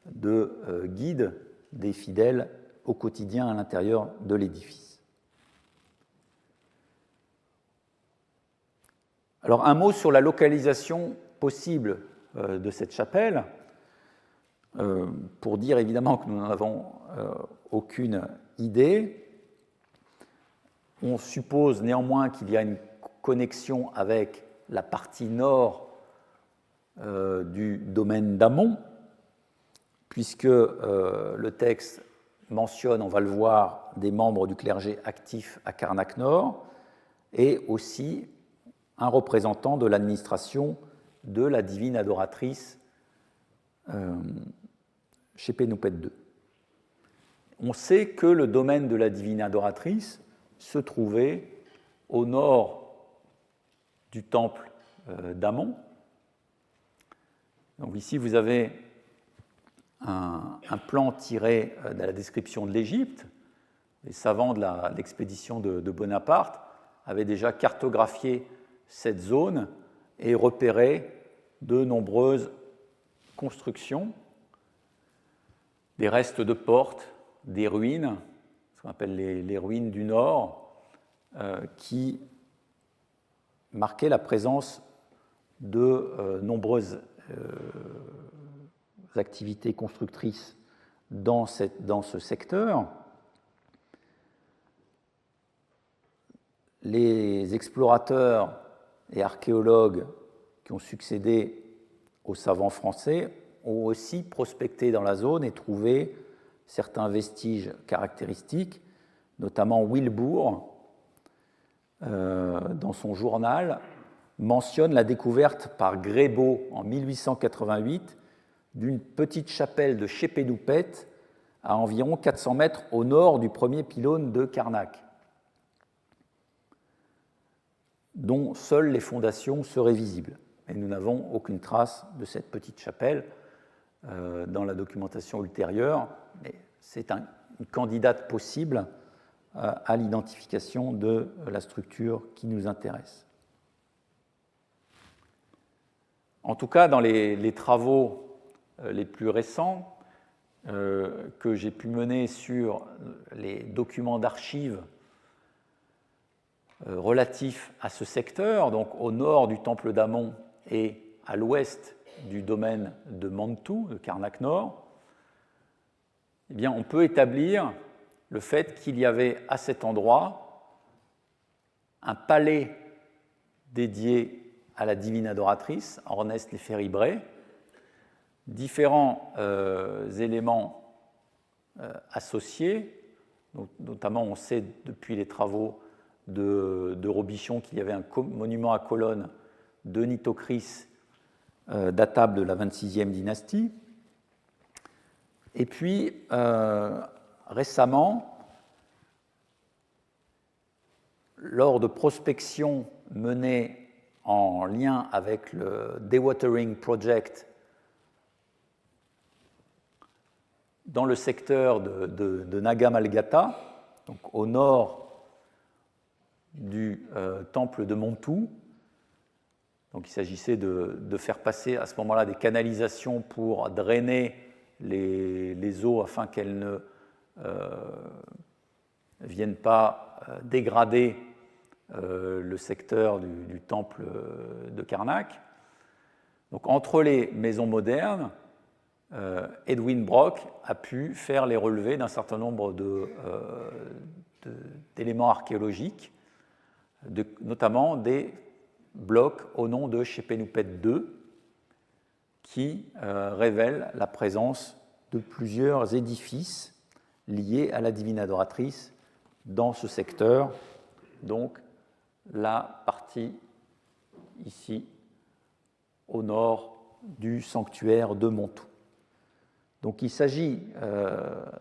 de guide des fidèles au quotidien à l'intérieur de l'édifice. Alors un mot sur la localisation possible de cette chapelle, pour dire évidemment que nous n'en avons aucune idée. On suppose néanmoins qu'il y a une connexion avec la partie nord du domaine d'Amon, puisque le texte mentionne, on va le voir, des membres du clergé actifs à Karnak Nord, et aussi un représentant de l'administration de la divine adoratrice Shephenupet II. On sait que le domaine de la divine adoratrice se trouvait au nord du temple d'Amon. Donc ici, vous avez un plan tiré de la description de l'Égypte. Les savants de l'expédition de Bonaparte avaient déjà cartographié cette zone et repéré de nombreuses constructions, des restes de portes, des ruines, ce qu'on appelle les ruines du Nord, qui marquaient la présence de nombreuses activités constructrices dans ce secteur. Les explorateurs et archéologues qui ont succédé aux savants français ont aussi prospecté dans la zone et trouvé certains vestiges caractéristiques, notamment Wilbur, dans son journal, mentionne la découverte par Grébeau en 1888 d'une petite chapelle de Chépénoupet à environ 400 mètres au nord du premier pylône de Karnak, dont seules les fondations seraient visibles. Et nous n'avons aucune trace de cette petite chapelle dans la documentation ultérieure, mais c'est une candidate possible à l'identification de la structure qui nous intéresse. En tout cas, dans les travaux les plus récents que j'ai pu mener sur les documents d'archives relatifs à ce secteur, donc au nord du temple d'Amon et à l'ouest du domaine de Mantou, de Karnak Nord, eh bien, on peut établir le fait qu'il y avait à cet endroit un palais dédié à la divine adoratrice, Ornès Léféribré, différents éléments associés, notamment on sait depuis les travaux de Robichon qu'il y avait un monument à colonnes de Nitocris datable de la 26e dynastie. Et puis, récemment, lors de prospections menées en lien avec le Dewatering Project dans le secteur de Naga-Malgata, donc au nord du temple de Montou. Donc il s'agissait de faire passer à ce moment-là des canalisations pour drainer les eaux afin qu'elles ne viennent pas dégrader le secteur du temple de Karnak. Donc entre les maisons modernes, Edwin Brock a pu faire les relevés d'un certain nombre d'éléments archéologiques, notamment des blocs au nom de Chépénoupet II, qui révèlent la présence de plusieurs édifices liés à la divine adoratrice dans ce secteur, donc la partie ici au nord du sanctuaire de Montou. Donc il s'agit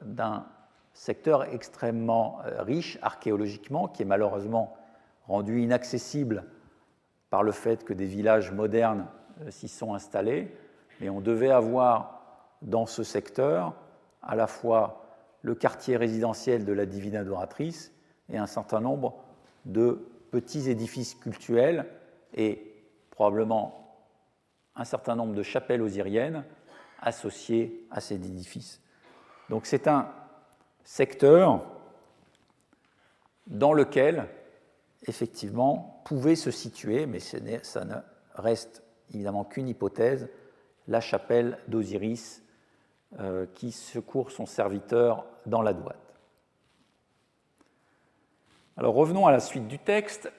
d'un secteur extrêmement riche archéologiquement, qui est malheureusement rendu inaccessible par le fait que des villages modernes s'y sont installés, mais on devait avoir dans ce secteur à la fois le quartier résidentiel de la divine adoratrice et un certain nombre de petits édifices cultuels et probablement un certain nombre de chapelles osiriennes associées à ces édifices. Donc c'est un secteur dans lequel, effectivement, pouvait se situer, mais ça ne reste évidemment qu'une hypothèse, la chapelle d'Osiris qui secourt son serviteur dans la Douate. Alors revenons à la suite du texte.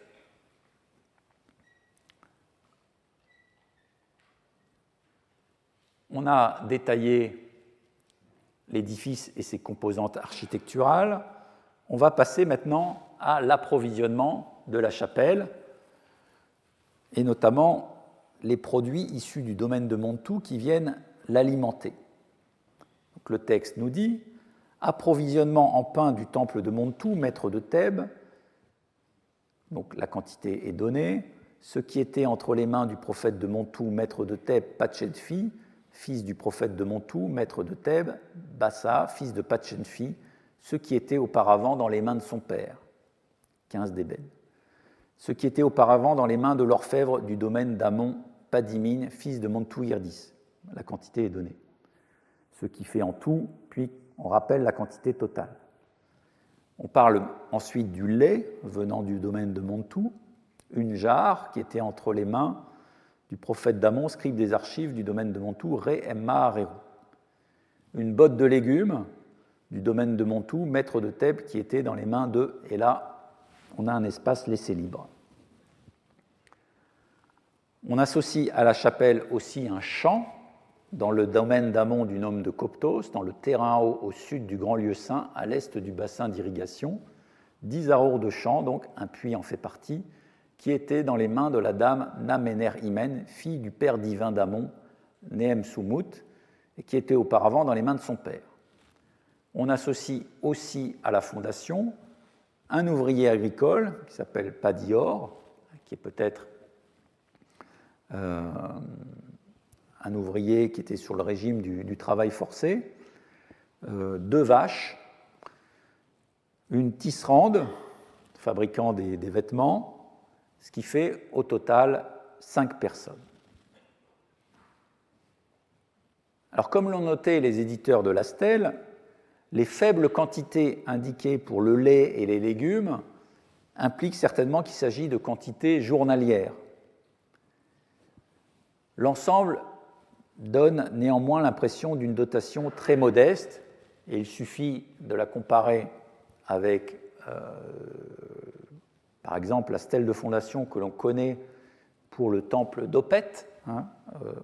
On a détaillé l'édifice et ses composantes architecturales. On va passer maintenant à l'approvisionnement de la chapelle, et notamment les produits issus du domaine de Montou qui viennent l'alimenter. Donc, le texte nous dit « Approvisionnement en pain du temple de Montou, maître de Thèbes ». Donc la quantité est donnée. Ce qui était entre les mains du prophète de Montou, maître de Thèbes, Pachedphi, fils du prophète de Montou, maître de Thèbes, Bassa, fils de Pachedphi, ce qui était auparavant dans les mains de son père, 15 d'ébène. Ce qui était auparavant dans les mains de l'orfèvre du domaine d'Amon, Padimine, fils de Montou Irdis. La quantité est donnée. Ce qui fait en tout, puis on rappelle la quantité totale. On parle ensuite du lait venant du domaine de Montou, une jarre qui était entre les mains du prophète d'Amon, scribe des archives du domaine de Montou, Ré Emma Arero. Une botte de légumes du domaine de Montou, maître de Thèbes, qui était dans les mains de, et là, on a un espace laissé libre. On associe à la chapelle aussi un champ dans le domaine d'Amon du nom de Coptos, dans le terrain haut au sud du grand lieu saint, à l'est du bassin d'irrigation. 10 arrours de champ, donc un puits en fait partie, qui était dans les mains de la dame Namener-Imen, fille du père divin d'Amon, Nehemsumut, et qui était auparavant dans les mains de son père. On associe aussi à la fondation un ouvrier agricole qui s'appelle Padior, qui est peut-être un ouvrier qui était sur le régime du travail forcé, 2 vaches, une tisserande, fabriquant des vêtements, ce qui fait au total 5 personnes. Alors, comme l'ont noté les éditeurs de la stèle, les faibles quantités indiquées pour le lait et les légumes impliquent certainement qu'il s'agit de quantités journalières. L'ensemble donne néanmoins l'impression d'une dotation très modeste, et il suffit de la comparer avec, par exemple, la stèle de fondation que l'on connaît pour le temple d'Opet,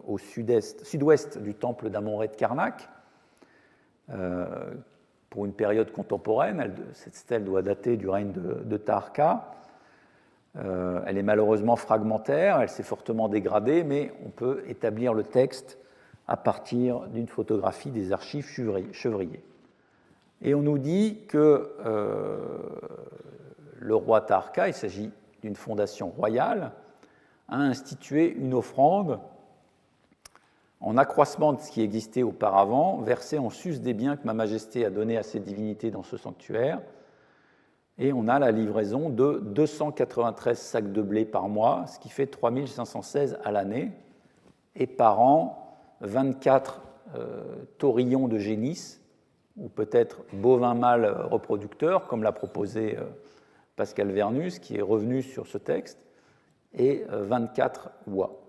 au sud-ouest du temple d'Amon-Ré de Karnak. Pour une période contemporaine, cette stèle doit dater du règne de Taharqa. Elle est malheureusement fragmentaire, elle s'est fortement dégradée, mais on peut établir le texte à partir d'une photographie des archives chevriers. Et on nous dit que le roi Taharqa, il s'agit d'une fondation royale, a institué une offrande en accroissement de ce qui existait auparavant, versée en sus des biens que ma majesté a donnés à ses divinités dans ce sanctuaire. Et on a la livraison de 293 sacs de blé par mois, ce qui fait 3516 à l'année, et par an, 24 taurillons de génisse, ou peut-être bovins mâles reproducteurs, comme l'a proposé Pascal Vernus, qui est revenu sur ce texte, et 24 oies.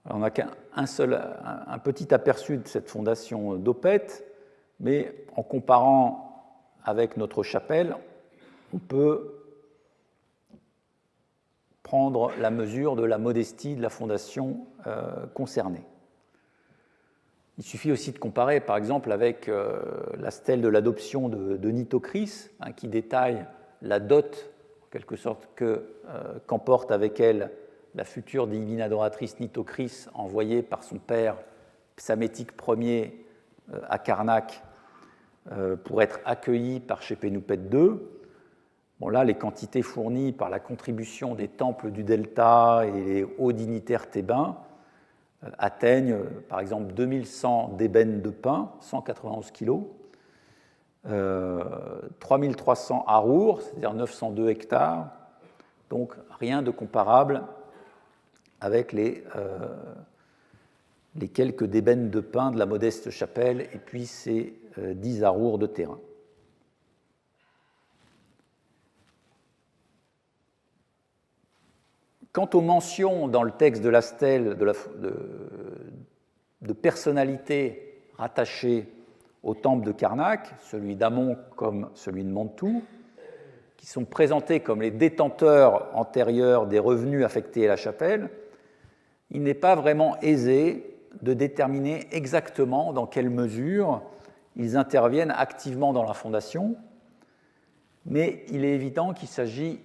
Alors on n'a un petit aperçu de cette fondation d'Opet, mais en comparant avec notre chapelle, on peut prendre la mesure de la modestie de la fondation concernée. Il suffit aussi de comparer, par exemple, avec la stèle de l'adoption de Nitocris, qui détaille la dot, en quelque sorte, qu'emporte avec elle la future divine adoratrice Nitocris, envoyée par son père Psamétique Ier à Karnak pour être accueillie par Shephenupet II. Bon, là, les quantités fournies par la contribution des temples du delta et les hauts dignitaires thébains atteignent, par exemple, 2100 d'ébène de pain, 191 kg, 3300 arours, c'est-à-dire 902 hectares, donc rien de comparable avec les quelques d'ébène de pain de la modeste chapelle et puis ces 10 arours de terrain. Quant aux mentions dans le texte de la stèle de personnalités rattachées au temple de Karnak, celui d'Amon comme celui de Montou, qui sont présentés comme les détenteurs antérieurs des revenus affectés à la chapelle, il n'est pas vraiment aisé de déterminer exactement dans quelle mesure ils interviennent activement dans la fondation, mais il est évident qu'il s'agit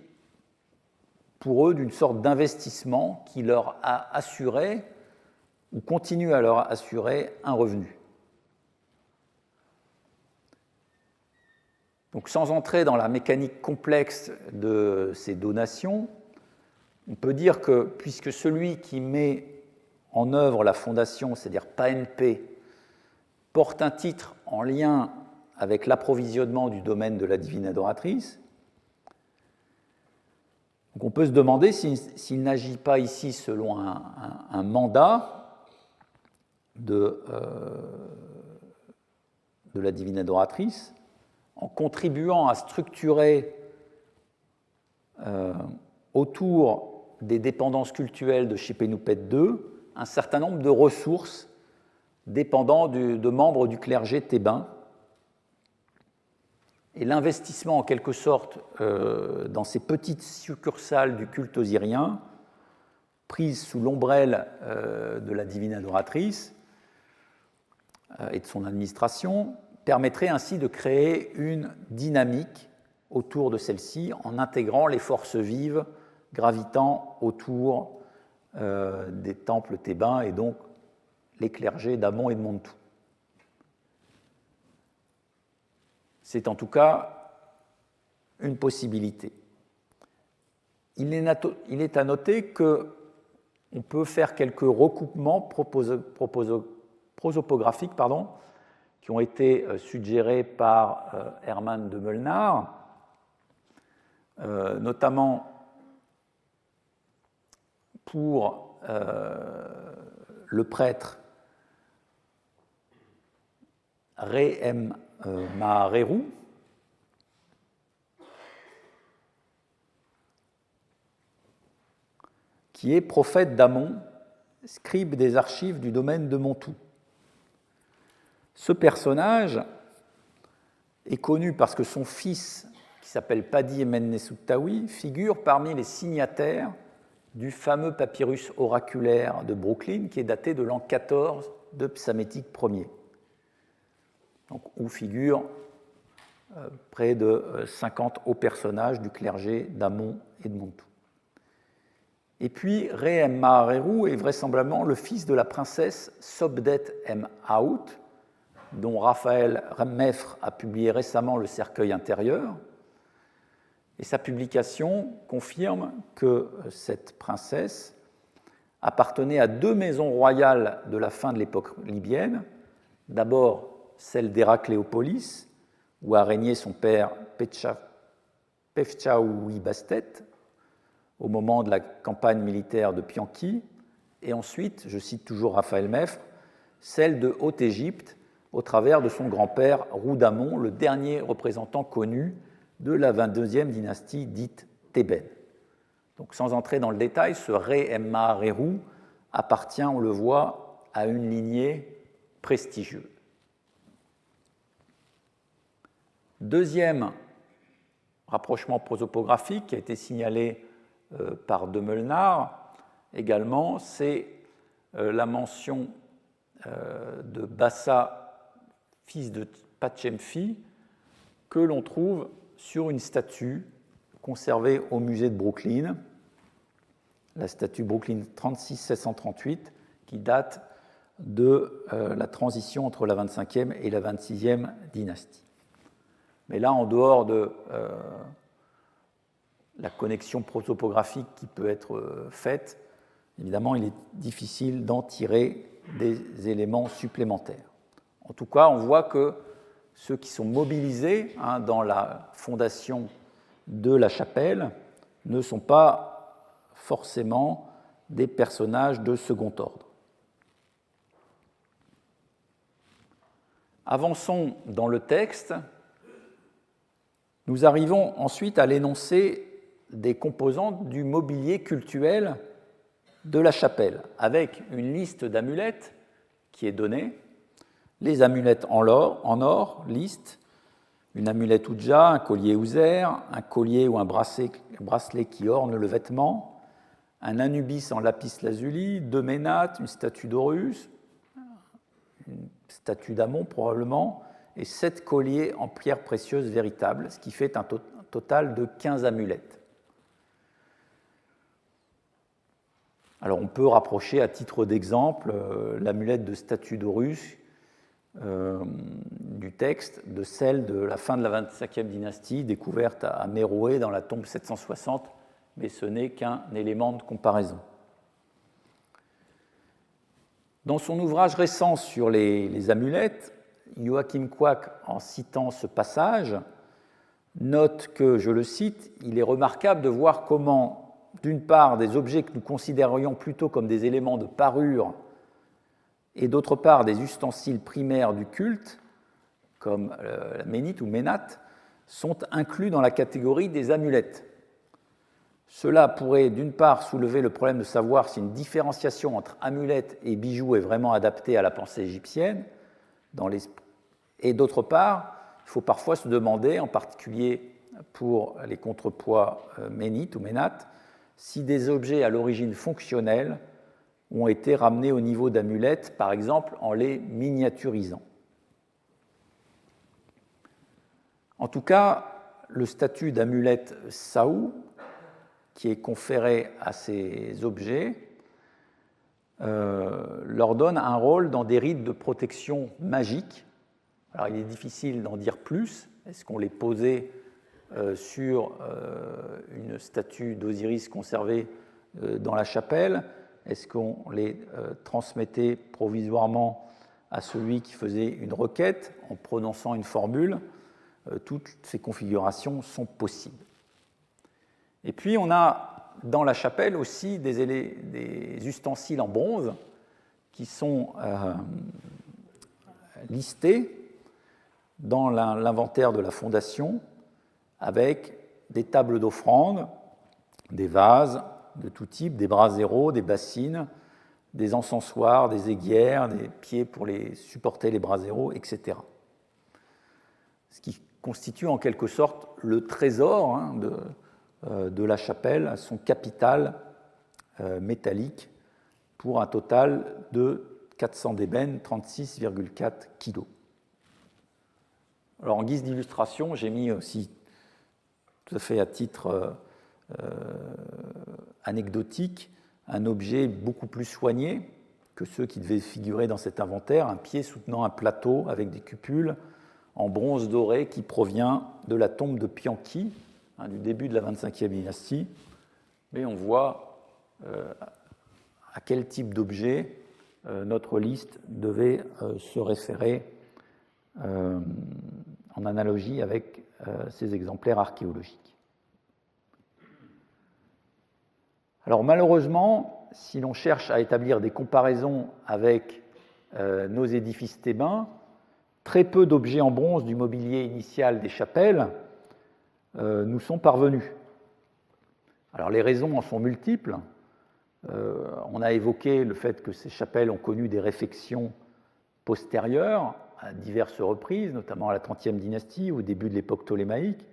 pour eux d'une sorte d'investissement qui leur a assuré ou continue à leur assurer un revenu. Donc, sans entrer dans la mécanique complexe de ces donations, on peut dire que puisque celui qui met en œuvre la fondation, c'est-à-dire PANP, porte un titre en lien avec l'approvisionnement du domaine de la divine adoratrice, donc on peut se demander s'il n'agit pas ici selon un mandat de la divine adoratrice, en contribuant à structurer autour des dépendances cultuelles de Shephenupet II un certain nombre de ressources dépendant de membres du clergé thébain. Et l'investissement, en quelque sorte, dans ces petites succursales du culte osirien, prises sous l'ombrelle de la divine adoratrice et de son administration, permettrait ainsi de créer une dynamique autour de celle-ci en intégrant les forces vives gravitant autour des temples thébains et donc les clergés d'Amon et de Montou. C'est en tout cas une possibilité. Il est à noter qu'on peut faire quelques recoupements prosopographiques qui ont été suggérés par Hermann de Molnar, notamment pour le prêtre Re-M. Mahareru, qui est prophète d'Amon, scribe des archives du domaine de Montou. Ce personnage est connu parce que son fils, qui s'appelle Padi Emennesuttawi, figure parmi les signataires du fameux papyrus oraculaire de Brooklyn, qui est daté de l'an 14 de Psamétique Ier, donc, où figurent près de 50 hauts personnages du clergé d'Amon et de Montou. Et puis, Re-M. Mahareru est vraisemblablement le fils de la princesse Sobdet M. Aout, dont Raphaël Meffre a publié récemment le cercueil intérieur. Et sa publication confirme que cette princesse appartenait à deux maisons royales de la fin de l'époque libyenne. D'abord, celle d'Héracléopolis, où a régné son père Pefchaoui Bastet au moment de la campagne militaire de Pianki, et ensuite, je cite toujours Raphaël Meffre, celle de Haute-Égypte, au travers de son grand-père Roudamon, le dernier représentant connu de la 22e dynastie dite thébaine. Donc, sans entrer dans le détail, ce Re-M. Mahareru appartient, on le voit, à une lignée prestigieuse. Deuxième rapprochement prosopographique qui a été signalé par de Molnar également, c'est la mention de Bassa, fils de Pachemfi, que l'on trouve sur une statue conservée au musée de Brooklyn, la statue Brooklyn 36-738, qui date de la transition entre la 25e et la 26e dynastie. Mais là, en dehors de la connexion prosopographique qui peut être faite, évidemment, il est difficile d'en tirer des éléments supplémentaires. En tout cas, on voit que ceux qui sont mobilisés dans la fondation de la chapelle ne sont pas forcément des personnages de second ordre. Avançons dans le texte. Nous arrivons ensuite à l'énoncé des composantes du mobilier cultuel de la chapelle, avec une liste d'amulettes qui est donnée, les amulettes en or, liste, une amulette Ouja, un collier Ouzer, un collier ou un bracelet qui orne le vêtement, un anubis en lapis-lazuli, deux ménates, une statue d'Horus, une statue d'Amon probablement, et 7 colliers en pierres précieuses véritables, ce qui fait un total de 15 amulettes. Alors on peut rapprocher à titre d'exemple l'amulette de statue d'Horus du texte de celle de la fin de la 25e dynastie, découverte à Méroé dans la tombe 760, mais ce n'est qu'un élément de comparaison. Dans son ouvrage récent sur les amulettes, Joachim Quack, en citant ce passage, note que, je le cite, « Il est remarquable de voir comment, d'une part, des objets que nous considérions plutôt comme des éléments de parure et d'autre part, des ustensiles primaires du culte, comme la ménite ou ménate, sont inclus dans la catégorie des amulettes. Cela pourrait, d'une part, soulever le problème de savoir si une différenciation entre amulettes et bijoux est vraiment adaptée à la pensée égyptienne, et d'autre part, il faut parfois se demander, en particulier pour les contrepoids ménites ou ménates, si des objets à l'origine fonctionnels ont été ramenés au niveau d'amulettes, par exemple en les miniaturisant. En tout cas, le statut d'amulette Saou, qui est conféré à ces objets, leur donne un rôle dans des rites de protection magique. Alors il est difficile d'en dire plus. Est-ce qu'on les posait sur une statue d'Osiris conservée dans la chapelle? Est-ce qu'on les transmettait provisoirement à celui qui faisait une requête en prononçant une formule? Toutes ces configurations sont possibles. Et puis on a dans la chapelle aussi des ustensiles en bronze qui sont listés dans l'inventaire de la fondation avec des tables d'offrande, des vases de tout type, des braséros, des bassines, des encensoirs, des aiguières, des pieds pour supporter les braséros, etc. Ce qui constitue en quelque sorte le trésor de la chapelle, son capital métallique, pour un total de 400 d'ébène, 36,4 kg. Alors en guise d'illustration, j'ai mis aussi, tout à fait à titre anecdotique, un objet beaucoup plus soigné que ceux qui devaient figurer dans cet inventaire, un pied soutenant un plateau avec des cupules en bronze doré qui provient de la tombe de Pianki, du début de la 25e dynastie. Mais on voit à quel type d'objet notre liste devait se référer en analogie avec ces exemplaires archéologiques. Alors malheureusement, si l'on cherche à établir des comparaisons avec nos édifices thébains, très peu d'objets en bronze du mobilier initial des chapelles nous sont parvenus. Alors les raisons en sont multiples. On a évoqué le fait que ces chapelles ont connu des réfections postérieures à diverses reprises, notamment à la 30e dynastie, au début de l'époque ptolémaïque.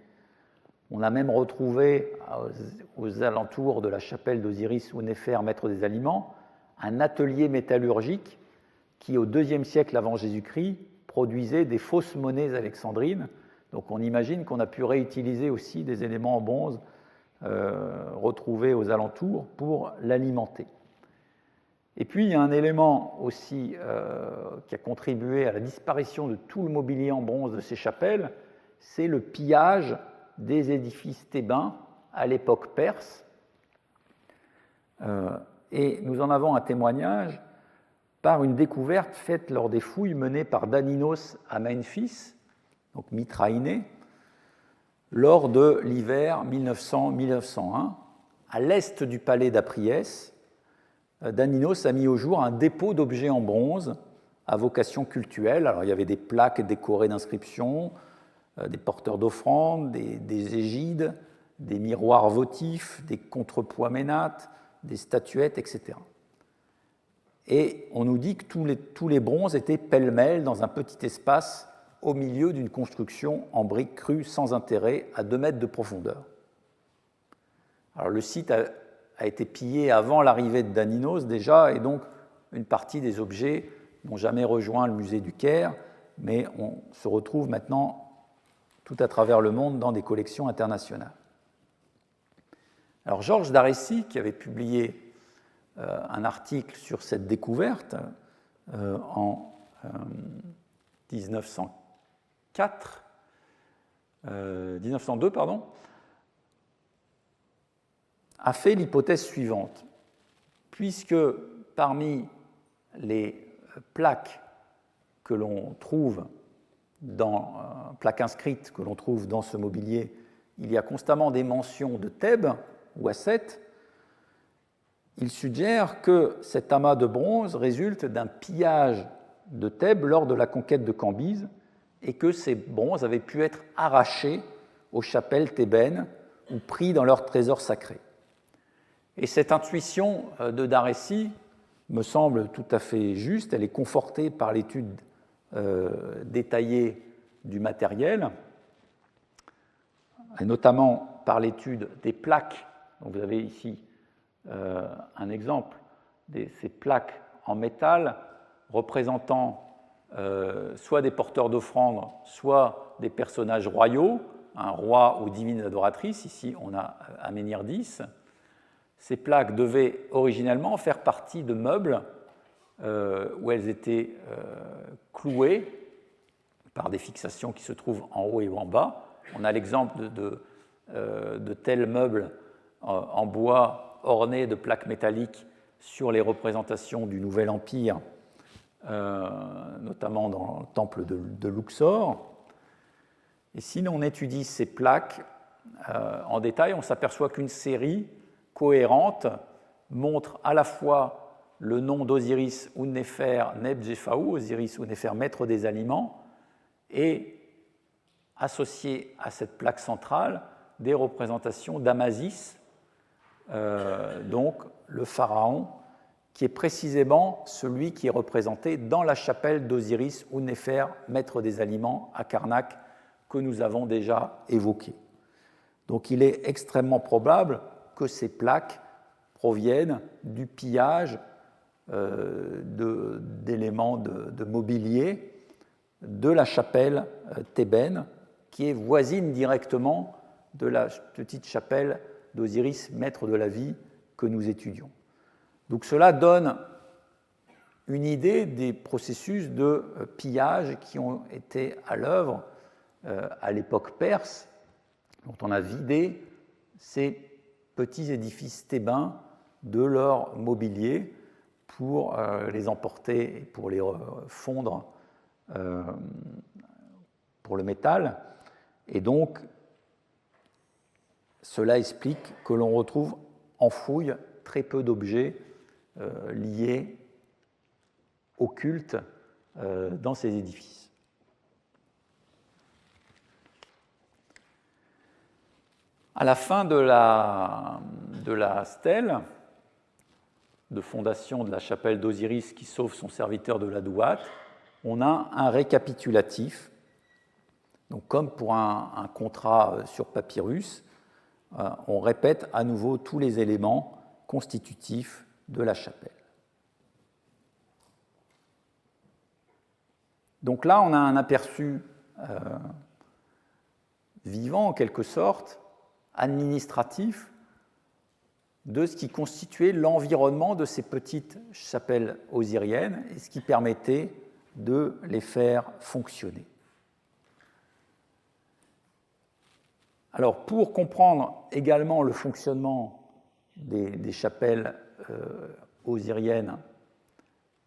On a même retrouvé aux alentours de la chapelle d'Osiris ou Néfer, maître des aliments, un atelier métallurgique qui, au IIe siècle avant Jésus-Christ, produisait des fausses monnaies alexandrines. Donc on imagine qu'on a pu réutiliser aussi des éléments en bronze retrouvés aux alentours pour l'alimenter. Et puis il y a un élément aussi qui a contribué à la disparition de tout le mobilier en bronze de ces chapelles, c'est le pillage des édifices thébains à l'époque perse. Et nous en avons un témoignage par une découverte faite lors des fouilles menées par Daninos à Memphis, donc Mitraïné, lors de l'hiver 1900-1901, à l'est du palais d'Apriès. Daninos a mis au jour un dépôt d'objets en bronze à vocation cultuelle. Alors, il y avait des plaques décorées d'inscriptions, des porteurs d'offrandes, des égides, des miroirs votifs, des contrepoids ménates, des statuettes, etc. Et on nous dit que tous les bronzes étaient pêle-mêle dans un petit espace au milieu d'une construction en briques crues sans intérêt à 2 mètres de profondeur. Alors, le site a été pillé avant l'arrivée de Daninos déjà, et donc une partie des objets n'ont jamais rejoint le musée du Caire, mais on se retrouve maintenant tout à travers le monde dans des collections internationales. Alors Georges d'Arécy, qui avait publié un article sur cette découverte en 1902, a fait l'hypothèse suivante. Puisque parmi les plaques que l'on trouve plaques inscrites que l'on trouve dans ce mobilier, il y a constamment des mentions de Thèbes ou Asset, il suggère que cet amas de bronze résulte d'un pillage de Thèbes lors de la conquête de Cambyse et que ces bronzes avaient pu être arrachés aux chapelles thébaines ou pris dans leurs trésors sacrés. Et cette intuition de D'Arécy me semble tout à fait juste, elle est confortée par l'étude détaillée du matériel, et notamment par l'étude des plaques. Donc vous avez ici un exemple de ces plaques en métal représentant soit des porteurs d'offrandes, soit des personnages royaux, un roi ou divine adoratrice. Ici, on a Aménirdis. Ces plaques devaient originellement faire partie de meubles où elles étaient clouées par des fixations qui se trouvent en haut et en bas. On a l'exemple de tels meubles en bois ornés de plaques métalliques sur les représentations du Nouvel Empire, notamment dans le temple de Luxor. Et si l'on étudie ces plaques en détail, on s'aperçoit qu'une série cohérente montre à la fois le nom d'Osiris Ou-Néfer Neb-Jephaou, Osiris Ou-Néfer, maître des aliments, et associé à cette plaque centrale des représentations d'Amasis, donc le pharaon, qui est précisément celui qui est représenté dans la chapelle d'Osiris Ou-Néfer, maître des aliments, à Karnak, que nous avons déjà évoqué. Donc il est extrêmement probable que ces plaques proviennent du pillage d'éléments de mobilier de la chapelle thébaine, qui est voisine directement de la petite chapelle d'Osiris, maître de la vie, que nous étudions. Donc cela donne une idée des processus de pillage qui ont été à l'œuvre à l'époque perse, dont on a vidé ces petits édifices thébains de leur mobilier pour les emporter et pour les fondre pour le métal. Et donc, cela explique que l'on retrouve en fouille très peu d'objets liés au culte dans ces édifices. À la fin de la stèle de fondation de la chapelle d'Osiris qui sauve son serviteur de la Douate, on a un récapitulatif. Donc, comme pour un contrat sur papyrus, on répète à nouveau tous les éléments constitutifs de la chapelle. Donc là, on a un aperçu vivant, en quelque sorte, administratif, de ce qui constituait l'environnement de ces petites chapelles osiriennes et ce qui permettait de les faire fonctionner. Alors, pour comprendre également le fonctionnement des chapelles osiriennes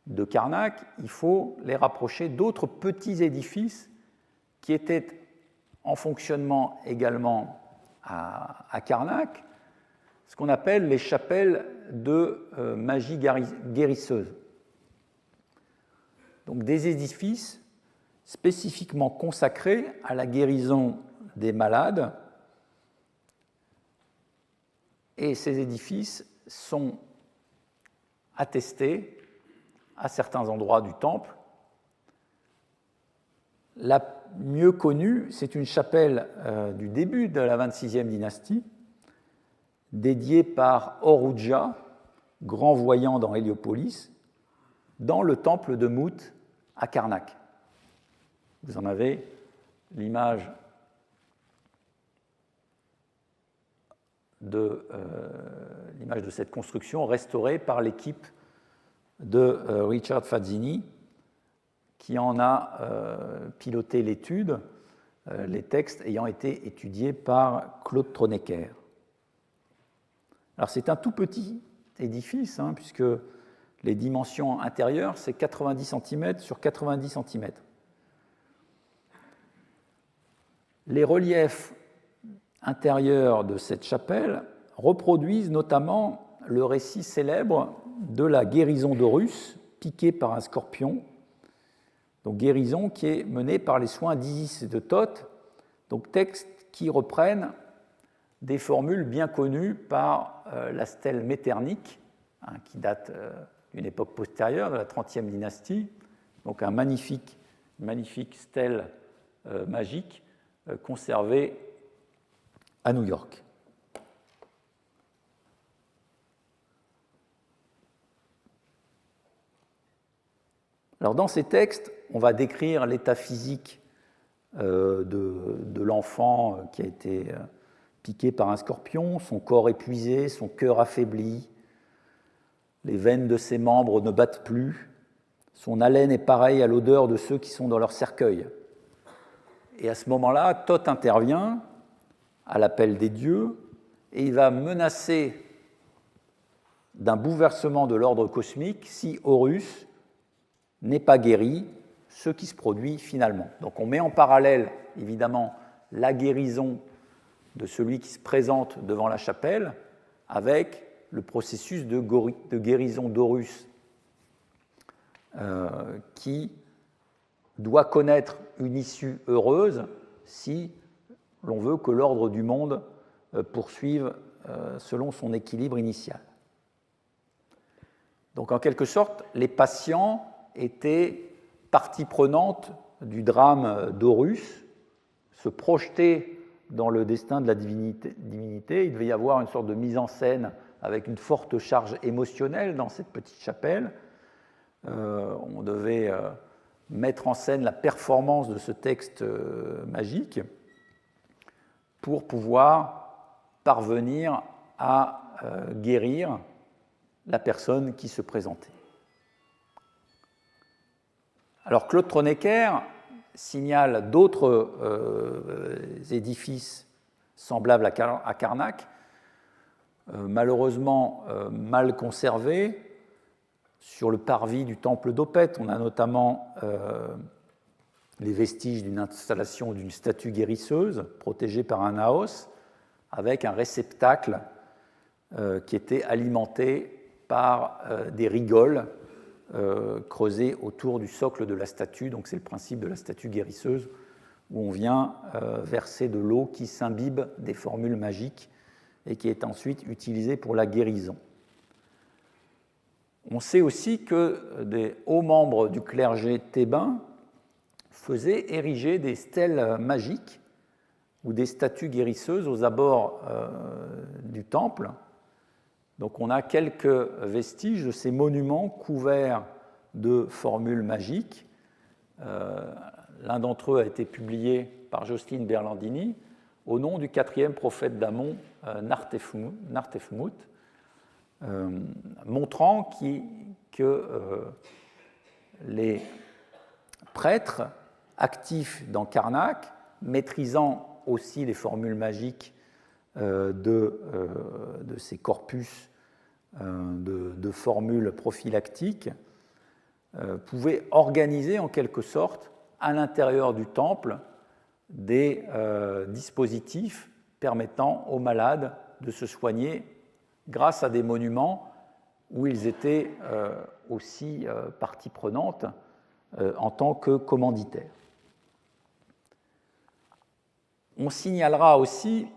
de Karnak, il faut les rapprocher d'autres petits édifices qui étaient en fonctionnement également à Karnak, ce qu'on appelle les chapelles de magie guérisseuse. Donc des édifices spécifiquement consacrés à la guérison des malades. Et ces édifices sont attestés à certains endroits du temple. La mieux connue, c'est une chapelle du début de la 26e dynastie, dédiée par Horuja, grand voyant dans Héliopolis, dans le temple de Mout à Karnak. Vous en avez l'image de cette construction restaurée par l'équipe de Richard Fazzini, qui en a piloté l'étude, les textes ayant été étudiés par Claude Tronecker. Alors c'est un tout petit édifice, puisque les dimensions intérieures, c'est 90 cm sur 90 cm. Les reliefs intérieurs de cette chapelle reproduisent notamment le récit célèbre de la guérison d'Horus, piqué par un scorpion, donc guérison qui est menée par les soins d'Isis et de Thoth, donc textes qui reprennent des formules bien connues par la stèle méternique, qui date d'une époque postérieure, de la 30e dynastie, donc un magnifique stèle magique conservée à New York. Alors dans ces textes, on va décrire l'état physique de l'enfant qui a été piqué par un scorpion, son corps épuisé, son cœur affaibli, les veines de ses membres ne battent plus, son haleine est pareille à l'odeur de ceux qui sont dans leur cercueil. Et à ce moment-là, Thoth intervient à l'appel des dieux et il va menacer d'un bouleversement de l'ordre cosmique si Horus n'est pas guéri, ce qui se produit finalement. Donc on met en parallèle, évidemment, la guérison de celui qui se présente devant la chapelle avec le processus de guérison d'Horus qui doit connaître une issue heureuse si l'on veut que l'ordre du monde poursuive selon son équilibre initial. Donc en quelque sorte, les patients étaient partie prenante du drame d'Horus, se projetaient dans le destin de la divinité. Il devait y avoir une sorte de mise en scène avec une forte charge émotionnelle dans cette petite chapelle. On devait mettre en scène la performance de ce texte magique pour pouvoir parvenir à guérir la personne qui se présentait. Alors Claude Tronecker signale d'autres édifices semblables à Karnak, malheureusement mal conservés. Sur le parvis du temple d'Opet, on a notamment les vestiges d'une installation d'une statue guérisseuse protégée par un naos, avec un réceptacle qui était alimenté par des rigoles creusées autour du socle de la statue. Donc c'est le principe de la statue guérisseuse, où on vient verser de l'eau qui s'imbibe des formules magiques et qui est ensuite utilisée pour la guérison. On sait aussi que des hauts membres du clergé thébain faisaient ériger des stèles magiques ou des statues guérisseuses aux abords du temple. Donc on a quelques vestiges de ces monuments couverts de formules magiques. L'un d'entre eux a été publié par Jocelyne Berlandini au nom du quatrième prophète d'Amon, Nartefmut, montrant que les prêtres actifs dans Karnak, maîtrisant aussi les formules magiques de ces corpus de formules prophylactiques, pouvaient organiser en quelque sorte à l'intérieur du temple des dispositifs permettant aux malades de se soigner grâce à des monuments où ils étaient aussi partie prenante en tant que commanditaires. On signalera aussi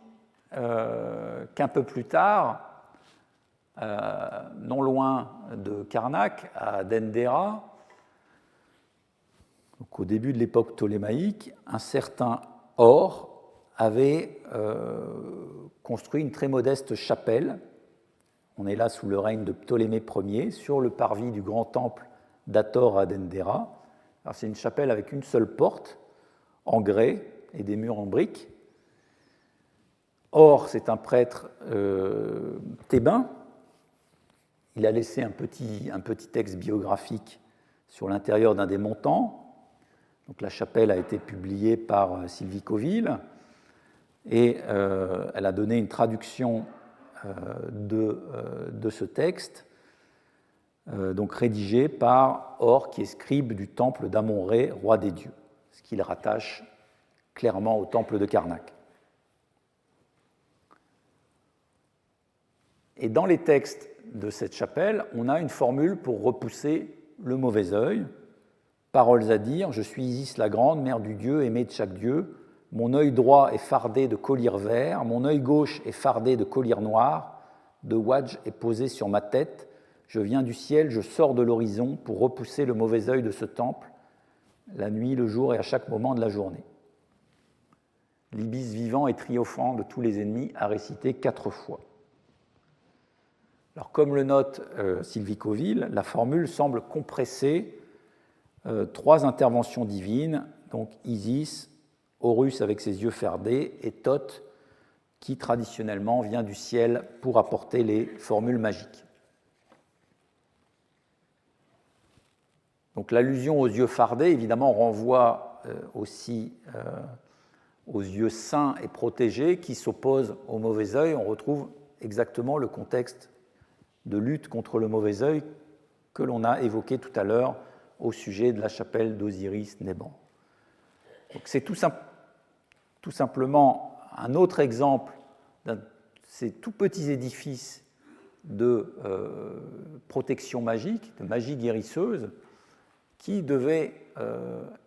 qu'un peu plus tard, non loin de Karnak, à Dendera, donc au début de l'époque ptolémaïque, un certain Or avait construit une très modeste chapelle. On est là sous le règne de Ptolémée Ier, sur le parvis du grand temple d'Hathor à Dendera. Alors c'est une chapelle avec une seule porte, en grès, et des murs en briques. Or, c'est un prêtre thébain. Il a laissé un petit texte biographique sur l'intérieur d'un des montants. Donc, la chapelle a été publiée par Sylvie Coville et elle a donné une traduction de ce texte, donc rédigé par Or, qui est scribe du temple d'Amon-Ré, roi des dieux, ce qui le rattache clairement au temple de Karnak. Et dans les textes de cette chapelle, on a une formule pour repousser le mauvais œil. Paroles à dire, je suis Isis la grande, mère du dieu, aimée de chaque dieu. Mon œil droit est fardé de collier vert, mon œil gauche est fardé de collier noir. De wadj est posé sur ma tête. Je viens du ciel, je sors de l'horizon pour repousser le mauvais œil de ce temple, la nuit, le jour et à chaque moment de la journée. L'ibis vivant et triomphant de tous les ennemis a récité 4 fois. Alors, comme le note Sylvie Coville, la formule semble compresser 3 interventions divines, donc Isis, Horus avec ses yeux fardés et Thoth qui traditionnellement vient du ciel pour apporter les formules magiques. Donc l'allusion aux yeux fardés, évidemment, renvoie aussi aux yeux saints et protégés qui s'opposent au mauvais œil. On retrouve exactement le contexte de lutte contre le mauvais œil que l'on a évoqué tout à l'heure au sujet de la chapelle d'Osiris-Néban. Donc c'est tout simplement un autre exemple de ces tout petits édifices de protection magique, de magie guérisseuse, qui devaient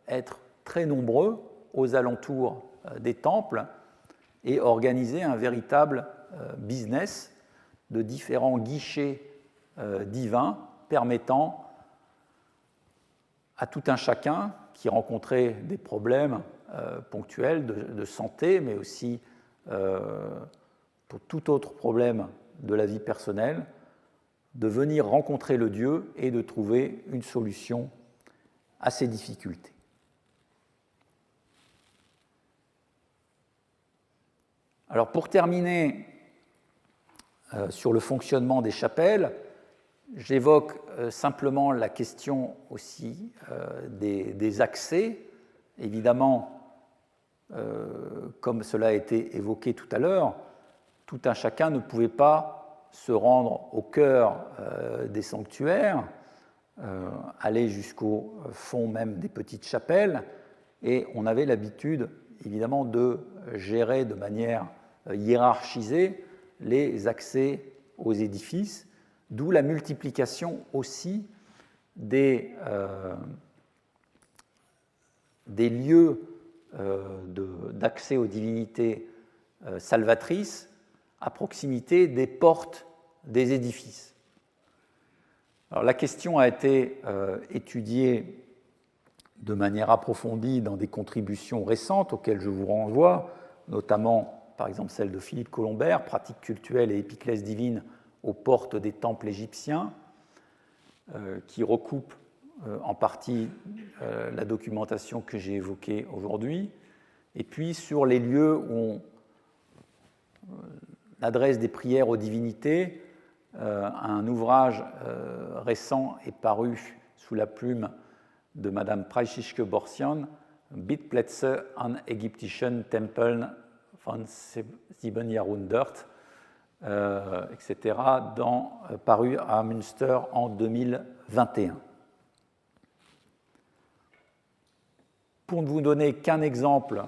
être très nombreux aux alentours des temples et organiser un véritable business de différents guichets divins permettant à tout un chacun qui rencontrait des problèmes ponctuels de santé, mais aussi pour tout autre problème de la vie personnelle, de venir rencontrer le Dieu et de trouver une solution à ces difficultés. Alors pour terminer sur le fonctionnement des chapelles, j'évoque simplement la question aussi des accès. Évidemment, comme cela a été évoqué tout à l'heure, tout un chacun ne pouvait pas se rendre au cœur des sanctuaires, aller jusqu'au fond même des petites chapelles, et on avait l'habitude, évidemment, de gérer de manière hiérarchisée les accès aux édifices, d'où la multiplication aussi des lieux d'accès aux divinités salvatrices à proximité des portes des édifices. Alors, la question a été étudiée de manière approfondie dans des contributions récentes auxquelles je vous renvoie, notamment par exemple celle de Philippe Colombert, Pratiques cultuelles et épiclèse divine aux portes des temples égyptiens, qui recoupe en partie la documentation que j'ai évoquée aujourd'hui, et puis sur les lieux où on adresse des prières aux divinités. Un ouvrage récent est paru sous la plume de Madame Preischischke Borsian, Bittplätze an ägyptischen Tempeln von 7 Jahrhundert, etc., paru à Münster en 2021. Pour ne vous donner qu'un exemple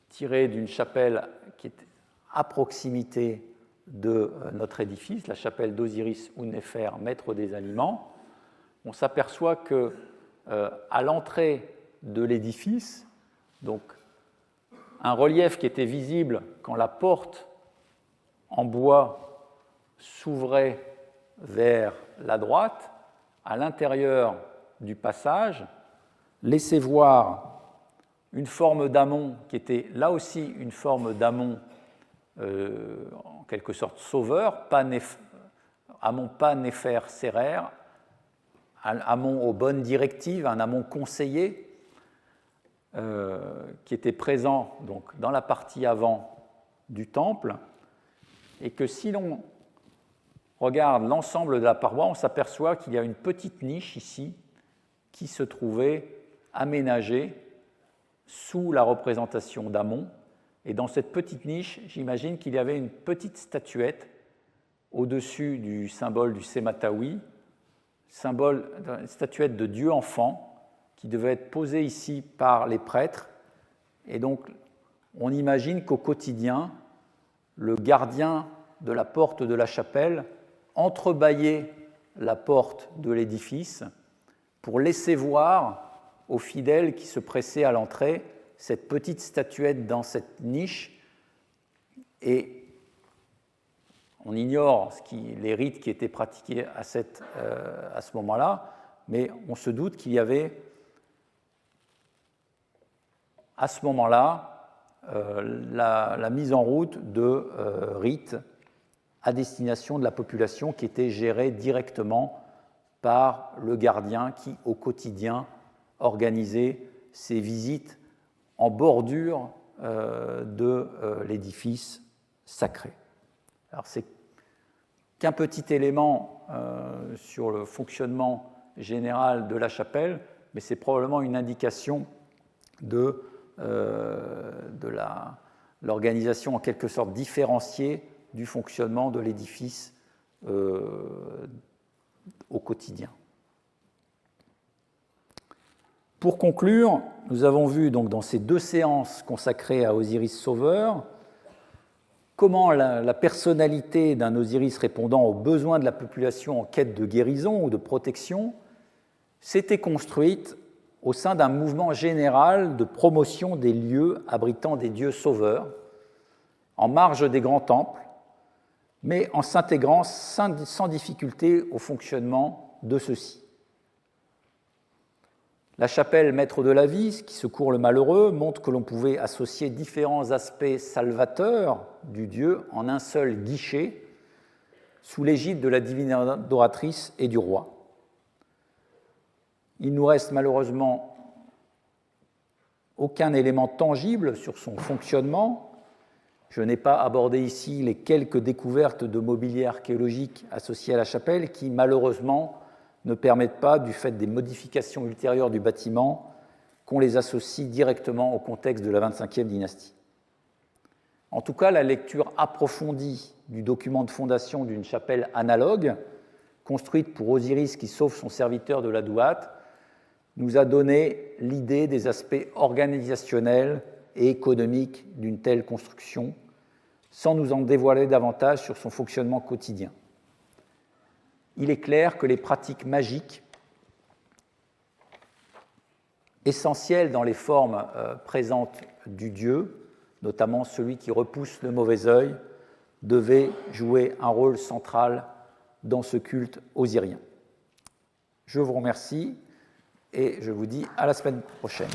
tiré d'une chapelle qui est à proximité de notre édifice, la chapelle d'Osiris Ou-Néfer, maître des aliments, on s'aperçoit que à l'entrée de l'édifice, donc un relief qui était visible quand la porte en bois s'ouvrait vers la droite, à l'intérieur du passage, laissait voir une forme d'amont qui était là aussi une forme d'amont en quelque sorte sauveur, amont pas néfer séraire, un amont aux bonnes directives, un amont conseillé, qui était présent donc, dans la partie avant du temple, et que si l'on regarde l'ensemble de la paroi, on s'aperçoit qu'il y a une petite niche ici qui se trouvait aménagée sous la représentation d'Amon. Et dans cette petite niche, j'imagine qu'il y avait une petite statuette au-dessus du symbole du Sematawi, une statuette de Dieu enfant, qui devait être posée ici par les prêtres. Et donc, on imagine qu'au quotidien, le gardien de la porte de la chapelle entrebâillait la porte de l'édifice pour laisser voir aux fidèles qui se pressaient à l'entrée cette petite statuette dans cette niche. Et on ignore les rites qui étaient pratiqués à ce moment-là, mais on se doute qu'il y avait à ce moment-là la mise en route de rites à destination de la population qui étaient gérés directement par le gardien qui, au quotidien, organisait ses visites en bordure de l'édifice sacré. Alors, c'est qu'un petit élément sur le fonctionnement général de la chapelle, mais c'est probablement une indication de l'organisation en quelque sorte différenciée du fonctionnement de l'édifice au quotidien. Pour conclure, nous avons vu donc dans ces 2 séances consacrées à Osiris Sauveur comment la personnalité d'un Osiris répondant aux besoins de la population en quête de guérison ou de protection s'était construite au sein d'un mouvement général de promotion des lieux abritant des dieux sauveurs, en marge des grands temples, mais en s'intégrant sans difficulté au fonctionnement de ceux-ci. La chapelle Maître de la Vie, qui secourt le malheureux, montre que l'on pouvait associer différents aspects salvateurs du Dieu en un seul guichet, sous l'égide de la divine adoratrice et du roi. Il nous reste malheureusement aucun élément tangible sur son fonctionnement. Je n'ai pas abordé ici les quelques découvertes de mobilier archéologique associées à la chapelle qui, malheureusement, ne permettent pas, du fait des modifications ultérieures du bâtiment, qu'on les associe directement au contexte de la 25e dynastie. En tout cas, la lecture approfondie du document de fondation d'une chapelle analogue, construite pour Osiris qui sauve son serviteur de la Douate, nous a donné l'idée des aspects organisationnels et économiques d'une telle construction, sans nous en dévoiler davantage sur son fonctionnement quotidien. Il est clair que les pratiques magiques, essentielles dans les formes présentes du Dieu, notamment celui qui repousse le mauvais œil, devaient jouer un rôle central dans ce culte osirien. Je vous remercie et je vous dis à la semaine prochaine.